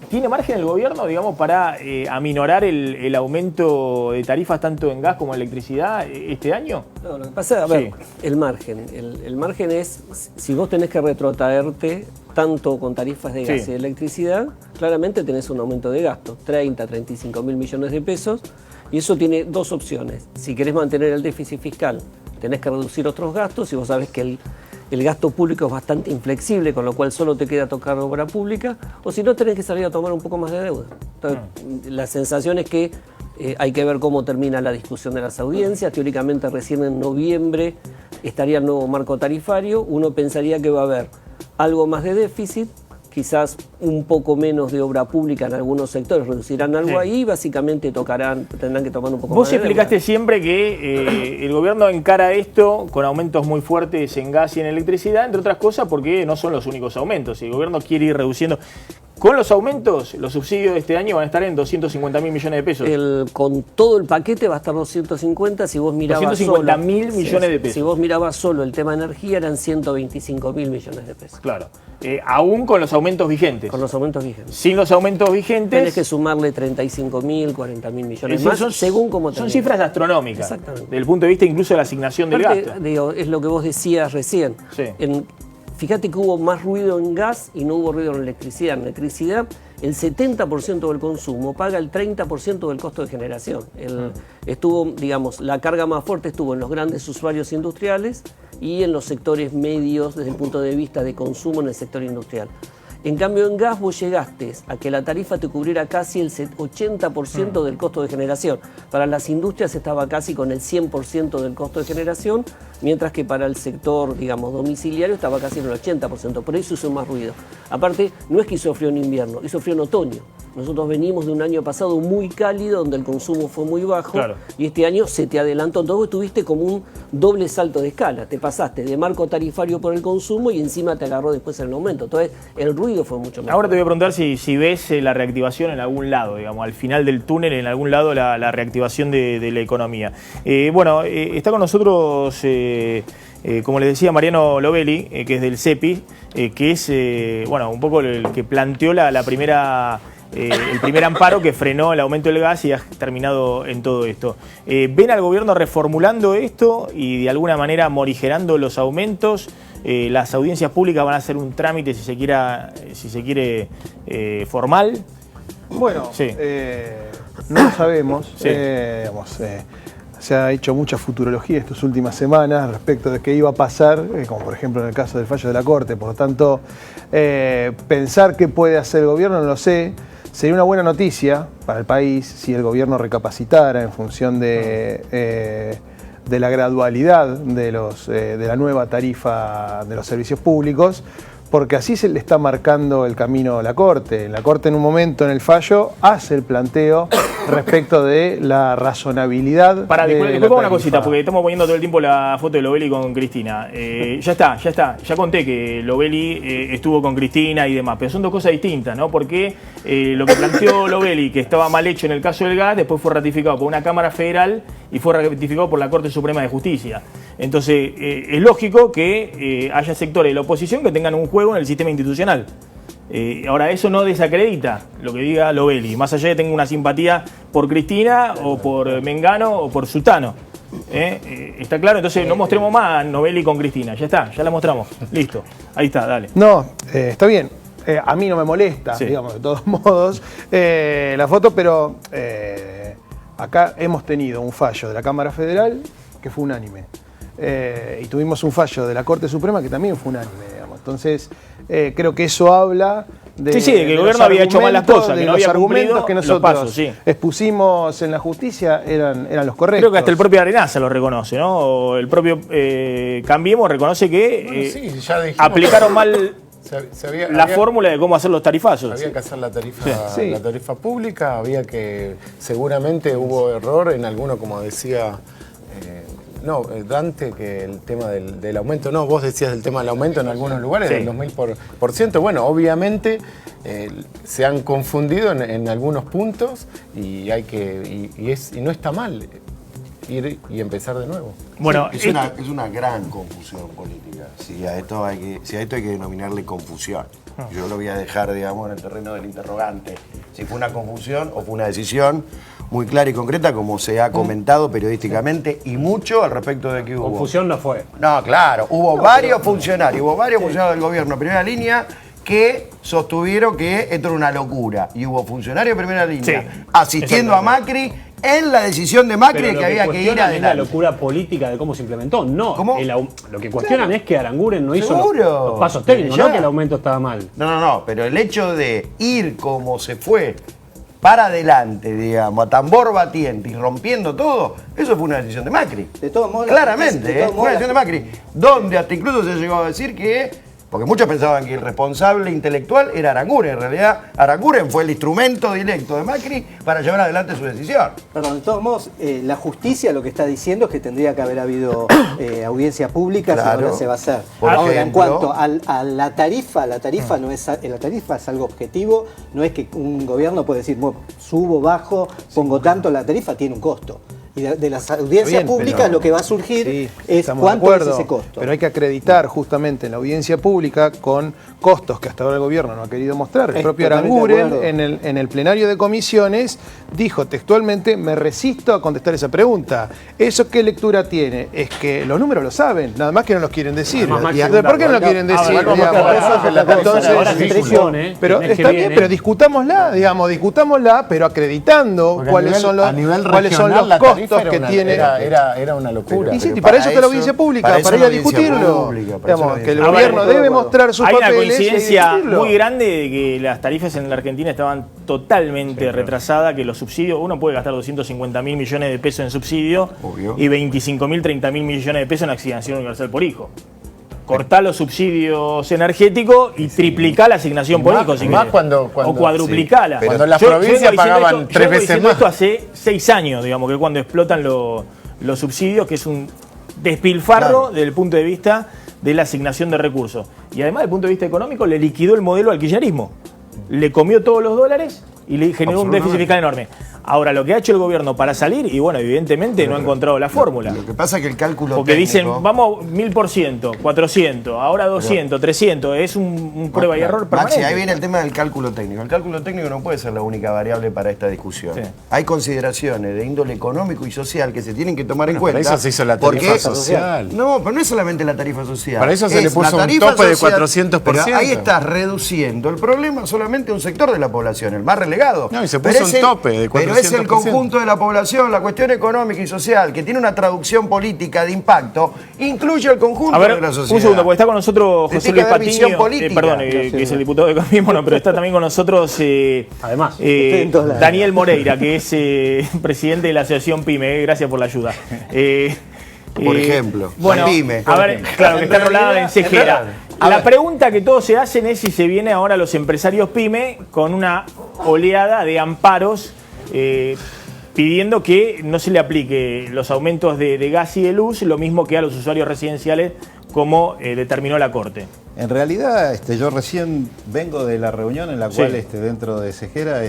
¿Tiene margen el gobierno, digamos, para aminorar el aumento de tarifas tanto en gas como en electricidad este año? No, lo que pasa, a ver, el margen. El margen es, si vos tenés que retrotraerte tanto con tarifas de gas y de electricidad, claramente tenés un aumento de gastos, 30, 35 mil millones de pesos, y eso tiene dos opciones. Si querés mantener el déficit fiscal, tenés que reducir otros gastos, y vos sabés que el gasto público es bastante inflexible, con lo cual solo te queda tocar obra pública, o si no tenés que salir a tomar un poco más de deuda. Entonces, la sensación es que hay que ver cómo termina la discusión de las audiencias. Teóricamente recién en noviembre estaría el nuevo marco tarifario. Uno pensaría que va a haber algo más de déficit, quizás un poco menos de obra pública en algunos sectores, reducirán algo ahí y básicamente tendrán que tomar un poco más Vos de deuda. explicaste siempre que el gobierno encara esto con aumentos muy fuertes en gas y en electricidad, entre otras cosas porque no son los únicos aumentos. El gobierno quiere ir reduciendo. Con los aumentos, los subsidios de este año van a estar en 250.000 millones de pesos. Con todo el paquete va a estar 250. Si vos mirabas 250.000 millones de pesos. Si vos mirabas solo el tema de energía, eran 125.000 millones de pesos. Claro. Aún con los aumentos vigentes. Con los aumentos vigentes. Sin los aumentos vigentes. Tenés que sumarle 35.000, 40.000 millones más, según como son cifras astronómicas. Exactamente. Desde el punto de vista incluso de la asignación del gasto. Digo, es lo que vos decías recién. Sí. Fíjate que hubo más ruido en gas y no hubo ruido en electricidad. En electricidad, el 70% del consumo paga el 30% del costo de generación. Estuvo, digamos, la carga más fuerte estuvo en los grandes usuarios industriales y en los sectores medios desde el punto de vista de consumo en el sector industrial. En cambio, en gas vos llegaste a que la tarifa te cubriera casi el 80% del costo de generación. Para las industrias estaba casi con el 100% del costo de generación, mientras que para el sector, digamos, domiciliario estaba casi en el 80%. Por eso hizo más ruido. Aparte, no es que hizo frío en invierno, hizo frío en otoño. Nosotros venimos de un año pasado muy cálido, donde el consumo fue muy bajo, claro. Y este año se te adelantó. Entonces tuviste como un doble salto de escala. Te pasaste de marco tarifario por el consumo y encima te agarró después el aumento. Entonces el ruido fue mucho más. Ahora te voy a preguntar si ves la reactivación en algún lado, digamos, al final del túnel, en algún lado la reactivación de la economía. Está con nosotros, como les decía, Mariano Lovelli, que es del CEPI, que es un poco el que planteó el primer amparo que frenó el aumento del gas y ha terminado en todo esto. ¿Ven al gobierno reformulando esto y de alguna manera morigerando los aumentos? Las audiencias públicas van a hacer un trámite, si se quiere, formal. Bueno, sí. No lo sabemos. Sí. Se ha hecho mucha futurología estas últimas semanas respecto de qué iba a pasar, como por ejemplo en el caso del fallo de la Corte. Por lo tanto, pensar qué puede hacer el gobierno no lo sé. Sería una buena noticia para el país si el gobierno recapacitara en función de la gradualidad de la nueva tarifa de los servicios públicos, porque así se le está marcando el camino a la Corte. La Corte en un momento en el fallo hace el planteo respecto de la razonabilidad. Disculpa una cosita, porque estamos poniendo todo el tiempo la foto de Lovelli con Cristina. Ya está. Ya conté que Lovelli estuvo con Cristina y demás, pero son dos cosas distintas, ¿no? Porque lo que planteó Lovelli, que estaba mal hecho en el caso del gas, después fue ratificado por una Cámara Federal y fue ratificado por la Corte Suprema de Justicia. Entonces, es lógico que haya sectores de la oposición que tengan un juego en el sistema institucional. Ahora, eso no desacredita lo que diga Lovelli, más allá de que tenga una simpatía por Cristina o por Mengano o por Sultano. ¿Está claro? Entonces no mostremos más a Lovelli con Cristina. Ya está, ya la mostramos. Listo. Ahí está, dale. No, está bien. A mí no me molesta, sí, digamos, de todos modos, la foto, pero acá hemos tenido un fallo de la Cámara Federal que fue unánime. Y tuvimos un fallo de la Corte Suprema que también fue unánime, digamos. Entonces, creo que eso habla de que el gobierno había hecho mal las cosas, que no había argumentos que nosotros pasos, sí, expusimos en la justicia eran los correctos. Creo que hasta el propio Arenaza lo reconoce, ¿no? O el propio Cambiemos reconoce que aplicaron mal la fórmula de cómo hacer los tarifazos. Había que hacer la tarifa pública, seguramente hubo error en alguno, como decía Dante, que el tema del aumento, vos decías del tema del aumento en algunos lugares, del 2000%. Bueno, obviamente se han confundido en algunos puntos y no está mal ir y empezar de nuevo. Bueno, es una gran confusión política. Si a esto hay que denominarle confusión. Yo lo voy a dejar, digamos, en el terreno del interrogante. Si fue una confusión o fue una decisión muy clara y concreta, como se ha comentado periodísticamente, y mucho al respecto de que hubo. Confusión no fue. No, claro. Hubo varios funcionarios del gobierno de primera línea que sostuvieron que esto era una locura. Y hubo funcionarios de primera línea asistiendo a Macri en la decisión de Macri de que había que ir adelante. Es la locura política de cómo se implementó. No, lo que cuestionan es que Aranguren no hizo los pasos técnicos, no que el aumento estaba mal. No, pero el hecho de ir como se fue para adelante, digamos, a tambor batiente y rompiendo todo, eso fue una decisión de Macri. De todos modos, claramente, fue una decisión de Macri, donde hasta incluso se llegó a decir que Porque muchos pensaban que el responsable intelectual era Aranguren. En realidad, Aranguren fue el instrumento directo de Macri para llevar adelante su decisión. Perdón, de todos modos, la justicia lo que está diciendo es que tendría que haber habido audiencia pública, Claro. si ahora se va a hacer. Por Ahora, en ejemplo. cuanto a la tarifa, la tarifa es algo objetivo, no es que un gobierno puede decir, bueno, subo, bajo, pongo tanto, la tarifa tiene un costo. Y de las audiencias Bien, públicas pero- lo que va a surgir Sí, es estamos de cuánto es acuerdo, ese costo. Pero hay que acreditar justamente en la audiencia pública con costos que hasta ahora el gobierno no ha querido mostrar. El Es propio totalmente de Aranguren acuerdo. en el plenario de comisiones dijo textualmente, me resisto a contestar esa pregunta. ¿Eso qué lectura tiene? Es que los números lo saben, nada más que no los quieren decir. Además, ¿Y ¿por qué no lo quieren decir? Pero está bien, pero discutámosla, pero acreditando Porque cuáles son los regional, la tarifa costos que tiene. Era una locura. Y sí, y para eso está la audiencia pública, para ir a discutirlo. Digamos, que el gobierno debe mostrar sus Hay una papeles y coincidencia discutirlo. muy grande de que las tarifas en la Argentina estaban totalmente retrasadas, que los subsidios, uno puede gastar 250.000 millones de pesos en subsidio y 25.000, 30.000 millones de pesos en asignación universal por hijo. Cortá los subsidios energéticos y triplicá la asignación por hijo, si más querés. cuando o cuadruplicala. sí. Cuando las provincias pagaban 3 veces más. Esto hace 6 años, digamos, que es cuando explotan los subsidios, que es un despilfarro desde el punto de vista de la asignación de recursos. Y además, desde el punto de vista económico, le liquidó el modelo al kirchnerismo. Le comió todos los dólares y le generó un déficit fiscal enorme. Ahora, lo que ha hecho el gobierno para salir, y bueno, evidentemente no ha encontrado la fórmula. Lo que pasa es que el cálculo Porque técnico, dicen, vamos 1000%, 400, ahora 200, 300. Es un prueba y error permanente. Maxi, ahí viene el tema del cálculo técnico. El cálculo técnico no puede ser la única variable para esta discusión. Sí. Hay consideraciones de índole económico y social que se tienen que tomar en Bueno, cuenta. para eso se hizo la porque- tarifa social. No, pero no es solamente la tarifa social. Para eso se le Es puso la un tarifa tope de social, 400%. pero ahí estás reduciendo el problema solamente a un sector de la población, el más relegado. No, y se Pero puso es un el- tope de 400%. Pero es el conjunto de la población, la cuestión económica y social, que tiene una traducción política de impacto, incluye el conjunto A ver, de la sociedad. un segundo, porque está con nosotros Tiene José que Luis haber visión Patiño, política. perdón, que es el diputado de Cambiemos, no, pero está también con nosotros Además, Daniel Moreira, que es presidente de la Asociación PYME. Gracias por la ayuda. Por ejemplo, bueno, la PYME. a ver, claro, que está enrolada en Cejera. La pregunta que todos se hacen es si se viene ahora los empresarios PYME con una oleada de amparos pidiendo que no se le aplique los aumentos de gas y de luz, lo mismo que a los usuarios residenciales, como determinó la Corte. En realidad, yo recién vengo de la reunión en la cual Sí. dentro de Cejera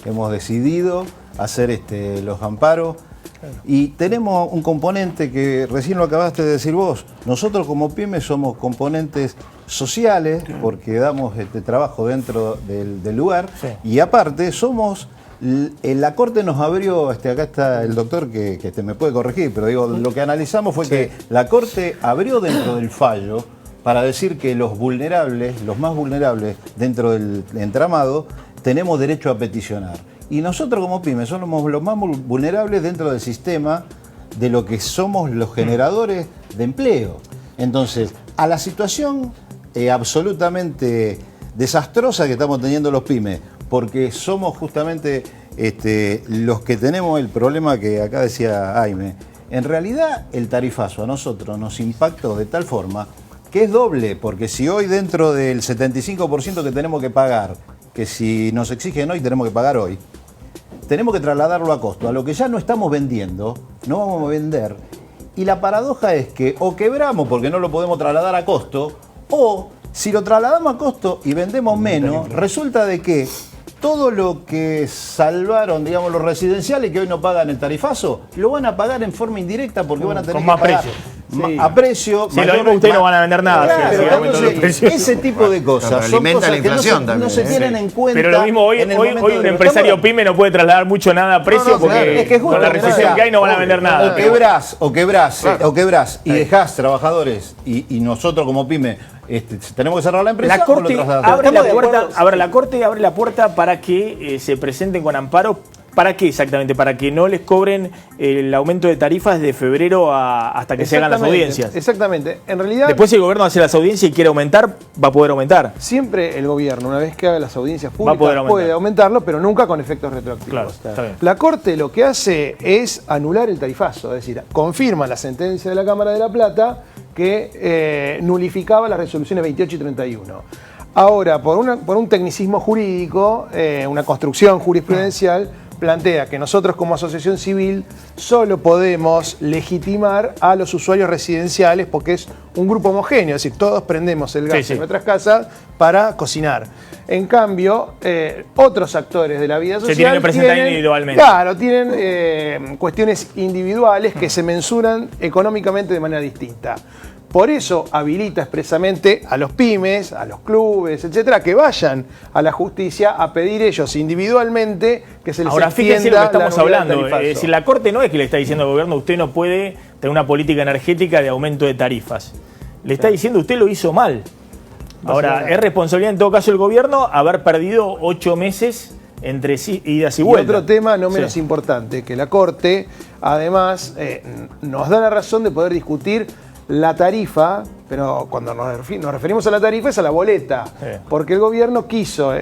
hemos decidido hacer los amparos. Y tenemos un componente que recién lo acabaste de decir vos. Nosotros como PYME somos componentes sociales porque damos trabajo dentro del lugar. Sí. Y aparte somos... La Corte nos abrió, acá está el doctor que me puede corregir, pero digo, lo que analizamos fue que la Corte abrió dentro del fallo para decir que los vulnerables, los más vulnerables dentro del entramado, tenemos derecho a peticionar. Y nosotros como PYME somos los más vulnerables dentro del sistema de lo que somos los generadores de empleo. Entonces, a la situación absolutamente desastrosa que estamos teniendo los PYME, porque somos justamente los que tenemos el problema que acá decía Jaime. En realidad, el tarifazo a nosotros nos impactó de tal forma que es doble, porque si hoy dentro del 75% que tenemos que pagar, que si nos exigen hoy tenemos que pagar hoy, tenemos que trasladarlo a costo. A lo que ya no estamos vendiendo, no vamos a vender. Y la paradoja es que o quebramos porque no lo podemos trasladar a costo, o si lo trasladamos a costo y vendemos menos, resulta de que todo lo que salvaron, digamos, los residenciales que hoy no pagan el tarifazo, lo van a pagar en forma indirecta porque van a tener Con que más pagar precio. a precio. Si lo mismo ustedes no van a vender nada. Claro, si aumentan los entonces, precios. ese tipo de cosas Pero son alimenta cosas la inflación que no se también, tienen en cuenta. Pero lo mismo hoy en el un momento de- empresario estamos- PYME no puede trasladar mucho nada a precio No, claro, porque es que justo, con la recesión que hay no van a vender nada. O quebrás y dejás trabajadores y nosotros como PYME tenemos que cerrar la empresa. La o lo Corte trasladás? abre la puerta, la Corte abre la puerta para que se presenten con amparo. ¿Para qué exactamente? Para que no les cobren el aumento de tarifas de febrero hasta que se hagan las audiencias. Exactamente. En realidad, Después si el gobierno hace las audiencias y quiere aumentar, va a poder aumentar. siempre el gobierno, una vez que haga las audiencias Va a públicas, poder aumentar. puede aumentarlo, pero nunca con efectos retroactivos. Claro, está bien. La Corte lo que hace es anular el tarifazo, es decir, confirma la sentencia de la Cámara de La Plata que nulificaba las resoluciones 28 y 31. Ahora, por un tecnicismo jurídico, una construcción jurisprudencial, plantea que nosotros como asociación civil solo podemos legitimar a los usuarios residenciales porque es un grupo homogéneo, es decir, todos prendemos el gas en nuestras casas para cocinar. En cambio, otros actores de la vida social se tienen que presentar individualmente. Claro, tienen cuestiones individuales que se mensuran económicamente de manera distinta. Por eso habilita expresamente a los pymes, a los clubes, etcétera, que vayan a la justicia a pedir ellos individualmente que se les Ahora, fíjense lo que estamos hablando. Si la Corte no es que le está diciendo al gobierno usted no puede tener una política energética de aumento de tarifas. Le está diciendo usted lo hizo mal. Ahora, es responsabilidad en todo caso del gobierno haber perdido 8 meses entre idas y vueltas. Y otro tema no menos importante, que la Corte además nos da la razón de poder discutir la tarifa, pero cuando nos referimos a la tarifa es a la boleta, porque el gobierno quiso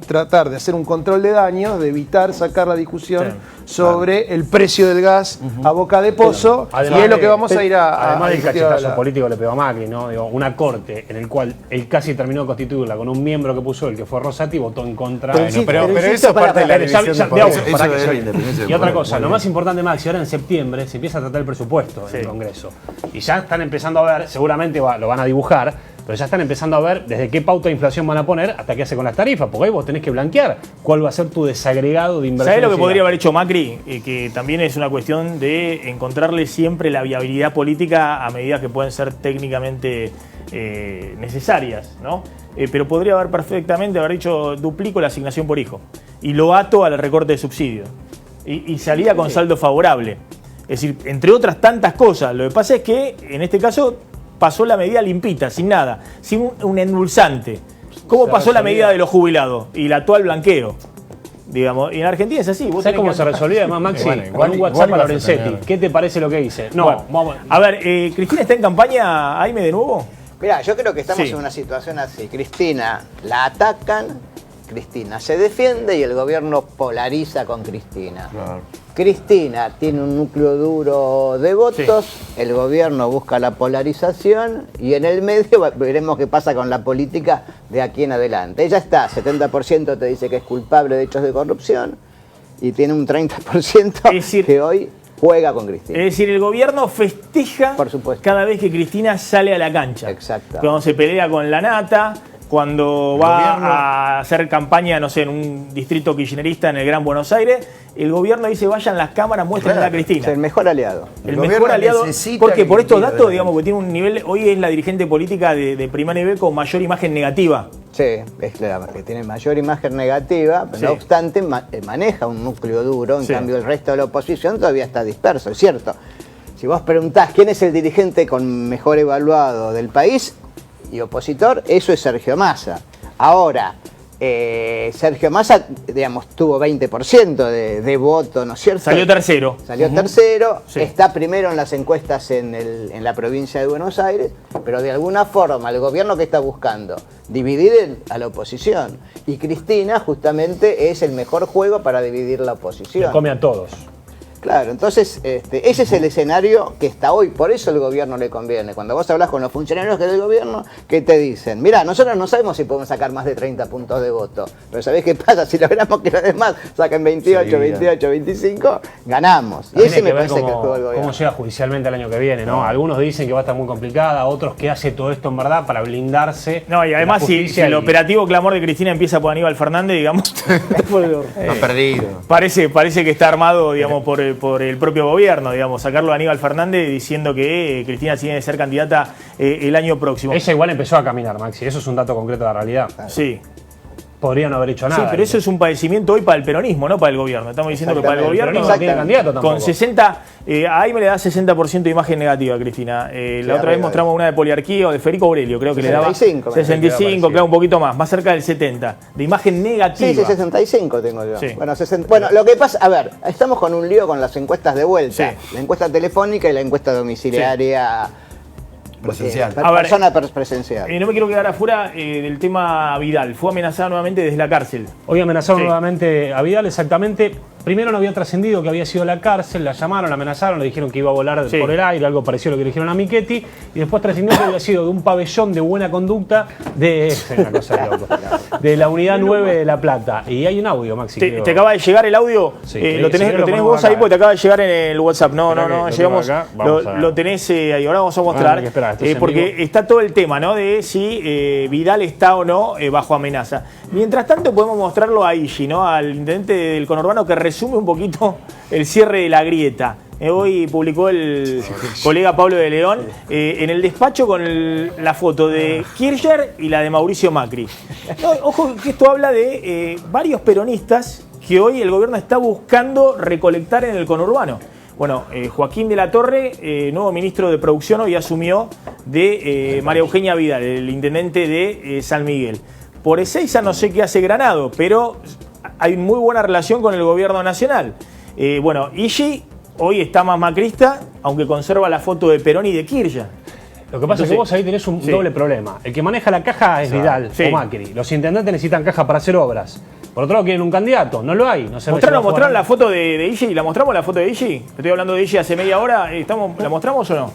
tratar de hacer un control de daños, de evitar sacar la discusión sobre el precio del gas a boca de pozo, y es lo que vamos a ir a además del cachetazo político le pegó a Macri, ¿no? Digo, una corte en el cual él casi terminó de constituirla con un miembro que puso él, que fue Rosati, votó en contra. Pero eso es parte de la división de poderes. Y otra cosa, lo más importante, Maxi, ahora en septiembre se empieza a tratar el presupuesto en el Congreso. Y ya están empezando a ver, seguramente lo van a dibujar, pero ya están empezando a ver desde qué pauta de inflación van a poner hasta qué hace con las tarifas, porque ahí vos tenés que blanquear cuál va a ser tu desagregado de inversión. ¿Sabés lo que podría haber hecho Macri? Que también es una cuestión de encontrarle siempre la viabilidad política a medida que pueden ser técnicamente necesarias, ¿no? Pero podría haber perfectamente haber dicho duplico la asignación por hijo y lo ato al recorte de subsidio y salía con saldo favorable. Es decir, entre otras tantas cosas. Lo que pasa es que en este caso pasó la medida limpita, sin nada, sin un endulzante. ¿Cómo pasó la medida de los jubilados? Y la actual blanqueo. Digamos, y en Argentina es así. ¿Sabes cómo se resolvía además, Maxi? Con un WhatsApp a Lorenzetti. ¿Qué te parece lo que dice? No, bueno, vamos. A ver, ¿Cristina está en campaña, Aime, de nuevo? Mirá, yo creo que estamos en una situación así. Cristina la atacan, Cristina se defiende y el gobierno polariza con Cristina. Claro. Cristina tiene un núcleo duro de votos, el gobierno busca la polarización y en el medio veremos qué pasa con la política de aquí en adelante. Ella está, 70% te dice que es culpable de hechos de corrupción y tiene un 30% que hoy juega con Cristina. Es decir, el gobierno festeja cada vez que Cristina sale a la cancha. Exacto. Cuando se pelea con la nata, cuando va a hacer campaña, no sé, en un distrito kirchnerista en el Gran Buenos Aires, el gobierno dice, vayan las cámaras, muestren a Cristina. Es el mejor aliado. El mejor aliado, porque por estos datos, digamos, que tiene un nivel, hoy es la dirigente política de primer nivel con mayor imagen negativa. Sí, es la que tiene mayor imagen negativa, pero no obstante maneja un núcleo duro, en cambio el resto de la oposición todavía está disperso, es cierto. Si vos preguntás quién es el dirigente con mejor evaluado del país y opositor, eso es Sergio Massa. Ahora, Sergio Massa, digamos, tuvo 20% de voto, ¿no es cierto? Salió tercero. Salió tercero, está primero en las encuestas en la provincia de Buenos Aires, pero de alguna forma el gobierno que está buscando dividir a la oposición. Y Cristina justamente es el mejor juego para dividir la oposición. Le come a todos. Claro, entonces ese es el escenario que está hoy, por eso el gobierno le conviene. Cuando vos hablas con los funcionarios del gobierno, ¿qué te dicen? Mirá, nosotros no sabemos si podemos sacar más de 30 puntos de voto, pero ¿sabés qué pasa? Si logramos que los demás saquen 28, 28, 25, ganamos. Y ese me parece que es el juego del gobierno. ¿Cómo llega judicialmente el año que viene? ¿No? Algunos dicen que va a estar muy complicada, otros que hace todo esto en verdad para blindarse. No, y además si el operativo clamor de Cristina empieza por Aníbal Fernández, digamos, ha perdido. Parece que está armado, digamos, por el propio gobierno, digamos, sacarlo a Aníbal Fernández diciendo que Cristina tiene que ser candidata el año próximo. Ella igual empezó a caminar, Maxi, eso es un dato concreto de la realidad. Sí. Podría no haber hecho nada. Sí, pero eso es un padecimiento hoy para el peronismo, no para el gobierno. Estamos diciendo que para el gobierno no tiene candidato tampoco. Con 60, ahí me le da 60% de imagen negativa a Cristina. La otra vez mostramos una de Poliarquía o de Federico Aurelio, creo que 65, le daba 65, claro, un poquito más cerca del 70, de imagen negativa. Sí, 65 tengo yo. Sí. Bueno, lo que pasa, a ver, estamos con un lío con las encuestas de vuelta. Sí. La encuesta telefónica y la encuesta domiciliaria. Presencial. Persona presencial. No me quiero quedar afuera del tema Vidal. Fue amenazado nuevamente desde la cárcel. Hoy amenazado nuevamente a Vidal, exactamente. primero no había trascendido que había sido la cárcel, la llamaron, la amenazaron, le dijeron que iba a volar por el aire, algo parecido a lo que le dijeron a Michetti, y después trascendió que había sido de un pabellón de buena conducta de, una cosa de loco, de la unidad 9 de La Plata. Y hay un audio, Maxi. ¿Te acaba de llegar el audio? Sí, lo tenés vos ahí porque te acaba de llegar en el WhatsApp. No, llegamos. Lo tenés ahí, ahora vamos a mostrar. Porque está todo el tema, ¿no? De si Vidal está o no bajo amenaza. Mientras tanto podemos mostrarlo a Illy, ¿no? Al intendente del conurbano, que resume un poquito el cierre de la grieta. Hoy publicó el colega Pablo de León en el despacho con la foto de Kirchner y la de Mauricio Macri. No, ojo que esto habla de varios peronistas que hoy el gobierno está buscando recolectar en el conurbano. Bueno, Joaquín de la Torre, nuevo ministro de Producción, hoy asumió de María Eugenia Vidal, el intendente de San Miguel. Por Ezeiza no sé qué hace Granado, pero hay muy buena relación con el gobierno nacional. Bueno, Illy hoy está más macrista, aunque conserva la foto de Perón y de Kirchner. Lo que pasa es que vos ahí tenés un doble problema. El que maneja la caja es Vidal o Macri. Los intendentes necesitan caja para hacer obras. Por otro lado quieren un candidato, no lo hay. No se ¿Mostraron la foto de Illy? ¿La mostramos la foto de Illy? Estoy hablando de Illy hace media hora. ¿La mostramos o no?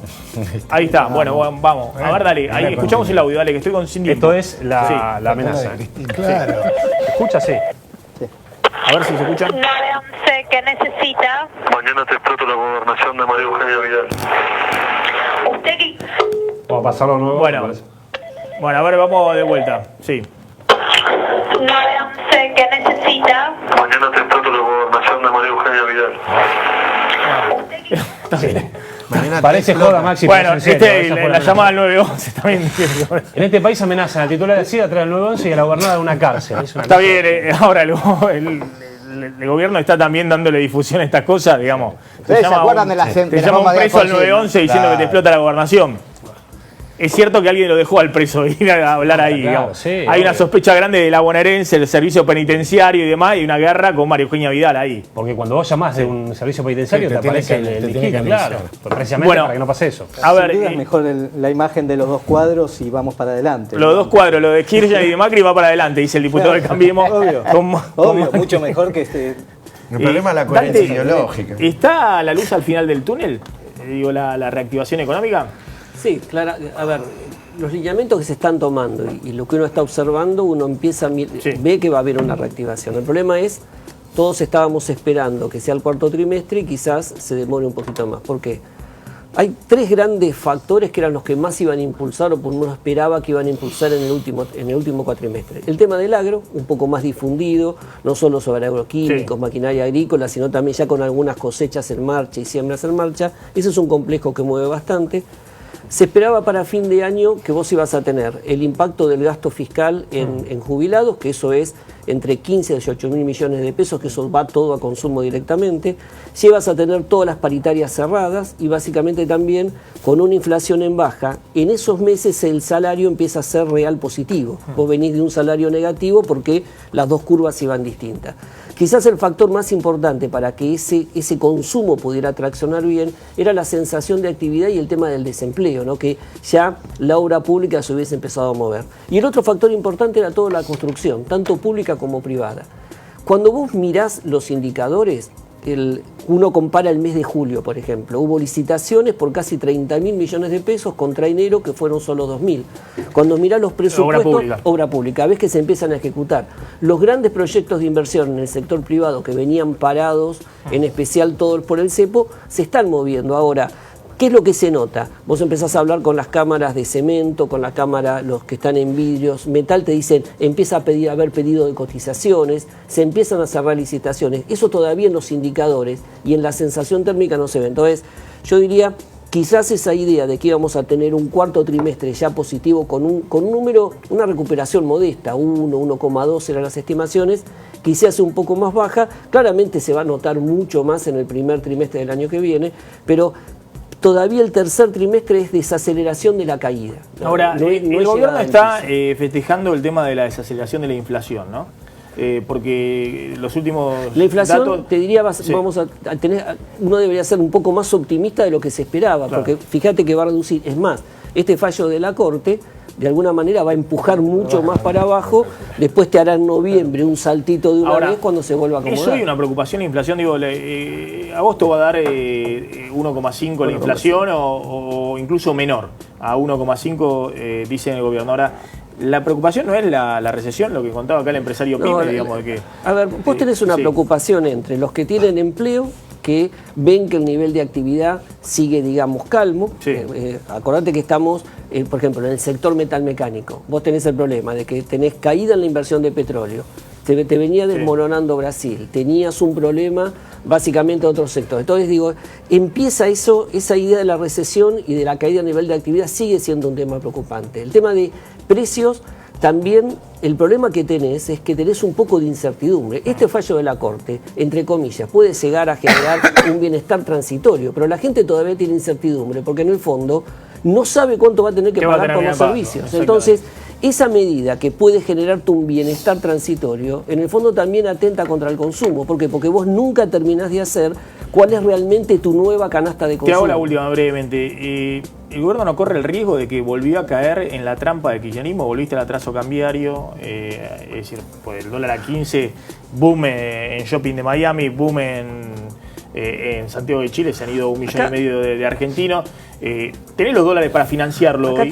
Ahí está, bueno, vamos. A ver, dale, ahí escuchamos el audio, dale, que estoy con sin tiempo. Esto es la amenaza. Claro. ¿Escucha? Sí. A ver si se escucha. 911, ¿qué necesita? Mañana te exploto la gobernación de María Eugenia Vidal. ¿Usted qué? Vamos a pasarlo nuevo. Bueno, a ver, vamos de vuelta. Sí. 911, ¿qué necesita? Mañana te exploto la gobernación de María Eugenia Vidal. Está bien. Parece joda, Maxi. Bueno, la llamada al 911 también. En este país amenazan al titular de SIDA, trae al 911 y a la gobernadora de una cárcel. Está bien, ahora el gobierno está también dándole difusión a estas cosas, digamos. ¿Ustedes se acuerdan de la Te llama un preso al 911 diciendo que te explota la gobernación. Es cierto que alguien lo dejó al preso ir a hablar ahí. Claro, sí, hay una sospecha grande de la bonaerense, el servicio penitenciario y demás, y una guerra con María Eugenia Vidal ahí. Porque cuando vos llamás de un servicio penitenciario te aparece el disquito, claro. Precisamente para que no pase eso. A ver, es mejor la imagen de los dos cuadros y vamos para adelante. Los dos cuadros, lo de Kirchner y de Macri va para adelante, dice el diputado de Cambiemos. Obvio, mucho mejor que este. El problema es la coherencia ideológica. ¿Está la luz al final del túnel? Digo, la reactivación económica. Sí, claro. A ver, los lineamientos que se están tomando y lo que uno está observando, uno empieza ve que va a haber una reactivación. El problema es, todos estábamos esperando que sea el cuarto trimestre y quizás se demore un poquito más. ¿Por qué? Hay tres grandes factores que eran los que más iban a impulsar, o por uno esperaba que iban a impulsar en el último cuatrimestre. El tema del agro, un poco más difundido, no solo sobre agroquímicos, maquinaria agrícola, sino también ya con algunas cosechas en marcha y siembras en marcha. Ese es un complejo que mueve bastante. Se esperaba para fin de año que vos ibas a tener el impacto del gasto fiscal en jubilados, que eso es entre 15 y 18 mil millones de pesos, que eso va todo a consumo directamente. Si ibas a tener todas las paritarias cerradas y básicamente también con una inflación en baja, en esos meses el salario empieza a ser real positivo. Vos venís de un salario negativo porque las dos curvas iban distintas. Quizás el factor más importante para que ese consumo pudiera traccionar bien era la sensación de actividad y el tema del desempleo, ¿no? Que ya la obra pública se hubiese empezado a mover. Y el otro factor importante era toda la construcción, tanto pública como privada. Cuando vos mirás los indicadores, uno compara el mes de julio, por ejemplo, hubo licitaciones por casi 30 mil millones de pesos contra enero, que fueron solo 2.000. Cuando mirás los presupuestos, obra pública, ves que se empiezan a ejecutar. Los grandes proyectos de inversión en el sector privado que venían parados, en especial todos por el cepo, se están moviendo ahora. ¿Qué es lo que se nota? Vos empezás a hablar con las cámaras de cemento, con la cámara, los que están en vidrios, metal, te dicen, empieza a haber pedido de cotizaciones, se empiezan a cerrar licitaciones. Eso todavía en los indicadores y en la sensación térmica no se ve. Entonces, yo diría, quizás esa idea de que íbamos a tener un cuarto trimestre ya positivo con un número, una recuperación modesta, 1,2 eran las estimaciones, quizás un poco más baja, claramente se va a notar mucho más en el primer trimestre del año que viene, pero todavía el tercer trimestre es desaceleración de la caída. Ahora, el gobierno está festejando el tema de la desaceleración de la inflación, ¿no? Porque los últimos la inflación, datos, te diría, vamos a tener, uno debería ser un poco más optimista de lo que se esperaba, porque fíjate que va a reducir. Es más, este fallo de la Corte de alguna manera va a empujar mucho más para abajo, después te hará en noviembre un saltito de una vez cuando se vuelva a acomodar. ¿Es hoy una preocupación la inflación? Digo, ¿agosto va a dar 1,5 la inflación o incluso menor? A 1,5 dice el gobierno. Ahora, la preocupación no es la recesión, lo que contaba acá el empresario Pyme, digamos, de que... A ver, vos tenés una preocupación entre los que tienen empleo, que ven que el nivel de actividad sigue, digamos, calmo. Acordate que estamos, por ejemplo, en el sector metalmecánico. Vos tenés el problema de que tenés caída en la inversión de petróleo. Te venía desmoronando Brasil. Tenías un problema básicamente en otros sectores. Entonces, digo, empieza esa idea de la recesión y de la caída a nivel de actividad sigue siendo un tema preocupante. El tema de precios, también el problema que tenés es que tenés un poco de incertidumbre. Este fallo de la Corte, entre comillas, puede llegar a generar un bienestar transitorio, pero la gente todavía tiene incertidumbre porque en el fondo no sabe cuánto va a tener que pagar por los servicios. Entonces, esa medida que puede generarte un bienestar transitorio, en el fondo también atenta contra el consumo. ¿Por qué? Porque vos nunca terminás de hacer cuál es realmente tu nueva canasta de consumo. Te hago la última brevemente. ¿El gobierno no corre el riesgo de que volvió a caer en la trampa del kirchnerismo? Volviste al atraso cambiario, es decir, pues el dólar a 15, boom en shopping de Miami, boom en Santiago de Chile, se han ido 1,5 millones de argentinos. Tenés los dólares para financiarlo hoy,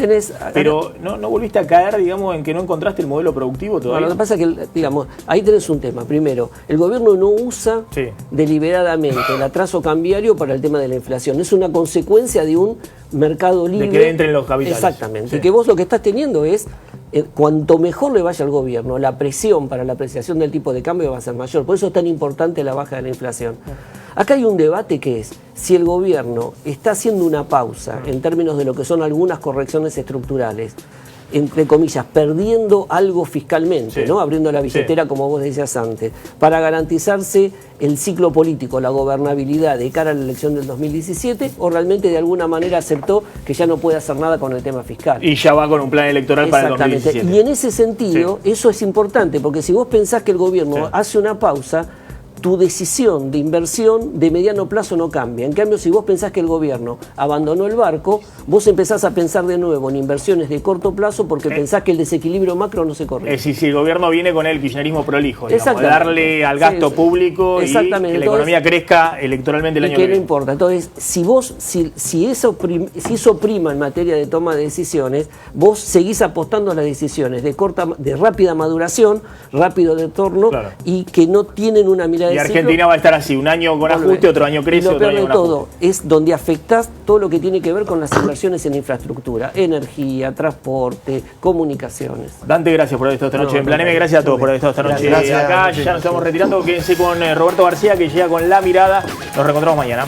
pero ¿no volviste a caer, digamos, en que no encontraste el modelo productivo todavía? Bueno, lo que pasa es que, digamos, ahí tenés un tema. Primero, el gobierno no usa deliberadamente el atraso cambiario para el tema de la inflación. Es una consecuencia de un mercado libre. De que entren los capitales. Exactamente. Y que vos lo que estás teniendo es, cuanto mejor le vaya al gobierno, la presión para la apreciación del tipo de cambio va a ser mayor. Por eso es tan importante la baja de la inflación. Acá hay un debate que es si el gobierno está haciendo una pausa en términos de lo que son algunas correcciones estructurales, entre comillas, perdiendo algo fiscalmente, ¿no? Abriendo la billetera, como vos decías antes, para garantizarse el ciclo político, la gobernabilidad de cara a la elección del 2017, o realmente de alguna manera aceptó que ya no puede hacer nada con el tema fiscal. Y ya va con un plan electoral para el 2017. Y en ese sentido, eso es importante, porque si vos pensás que el gobierno hace una pausa, tu decisión de inversión de mediano plazo no cambia. En cambio, si vos pensás que el gobierno abandonó el barco, vos empezás a pensar de nuevo en inversiones de corto plazo porque pensás que el desequilibrio macro no se corrige. Es decir, si el gobierno viene con el kirchnerismo prolijo, digamos, darle al gasto público y que la economía crezca electoralmente el año que viene. No importa. Entonces, si eso prima en materia de toma de decisiones, vos seguís apostando a las decisiones de rápida maduración, rápido retorno y que no tienen una mirada. Y Argentina va a estar así, un año con ajuste, otro año crece, otro año con ajuste. Lo peor de todo es donde afectás todo lo que tiene que ver con las inversiones en infraestructura, energía, transporte, comunicaciones. Dante, gracias por haber estado esta noche en Plan M, gracias a todos por haber estado esta noche acá. Ya nos estamos retirando, quédense con Roberto García que llega con La Mirada. Nos reencontramos mañana.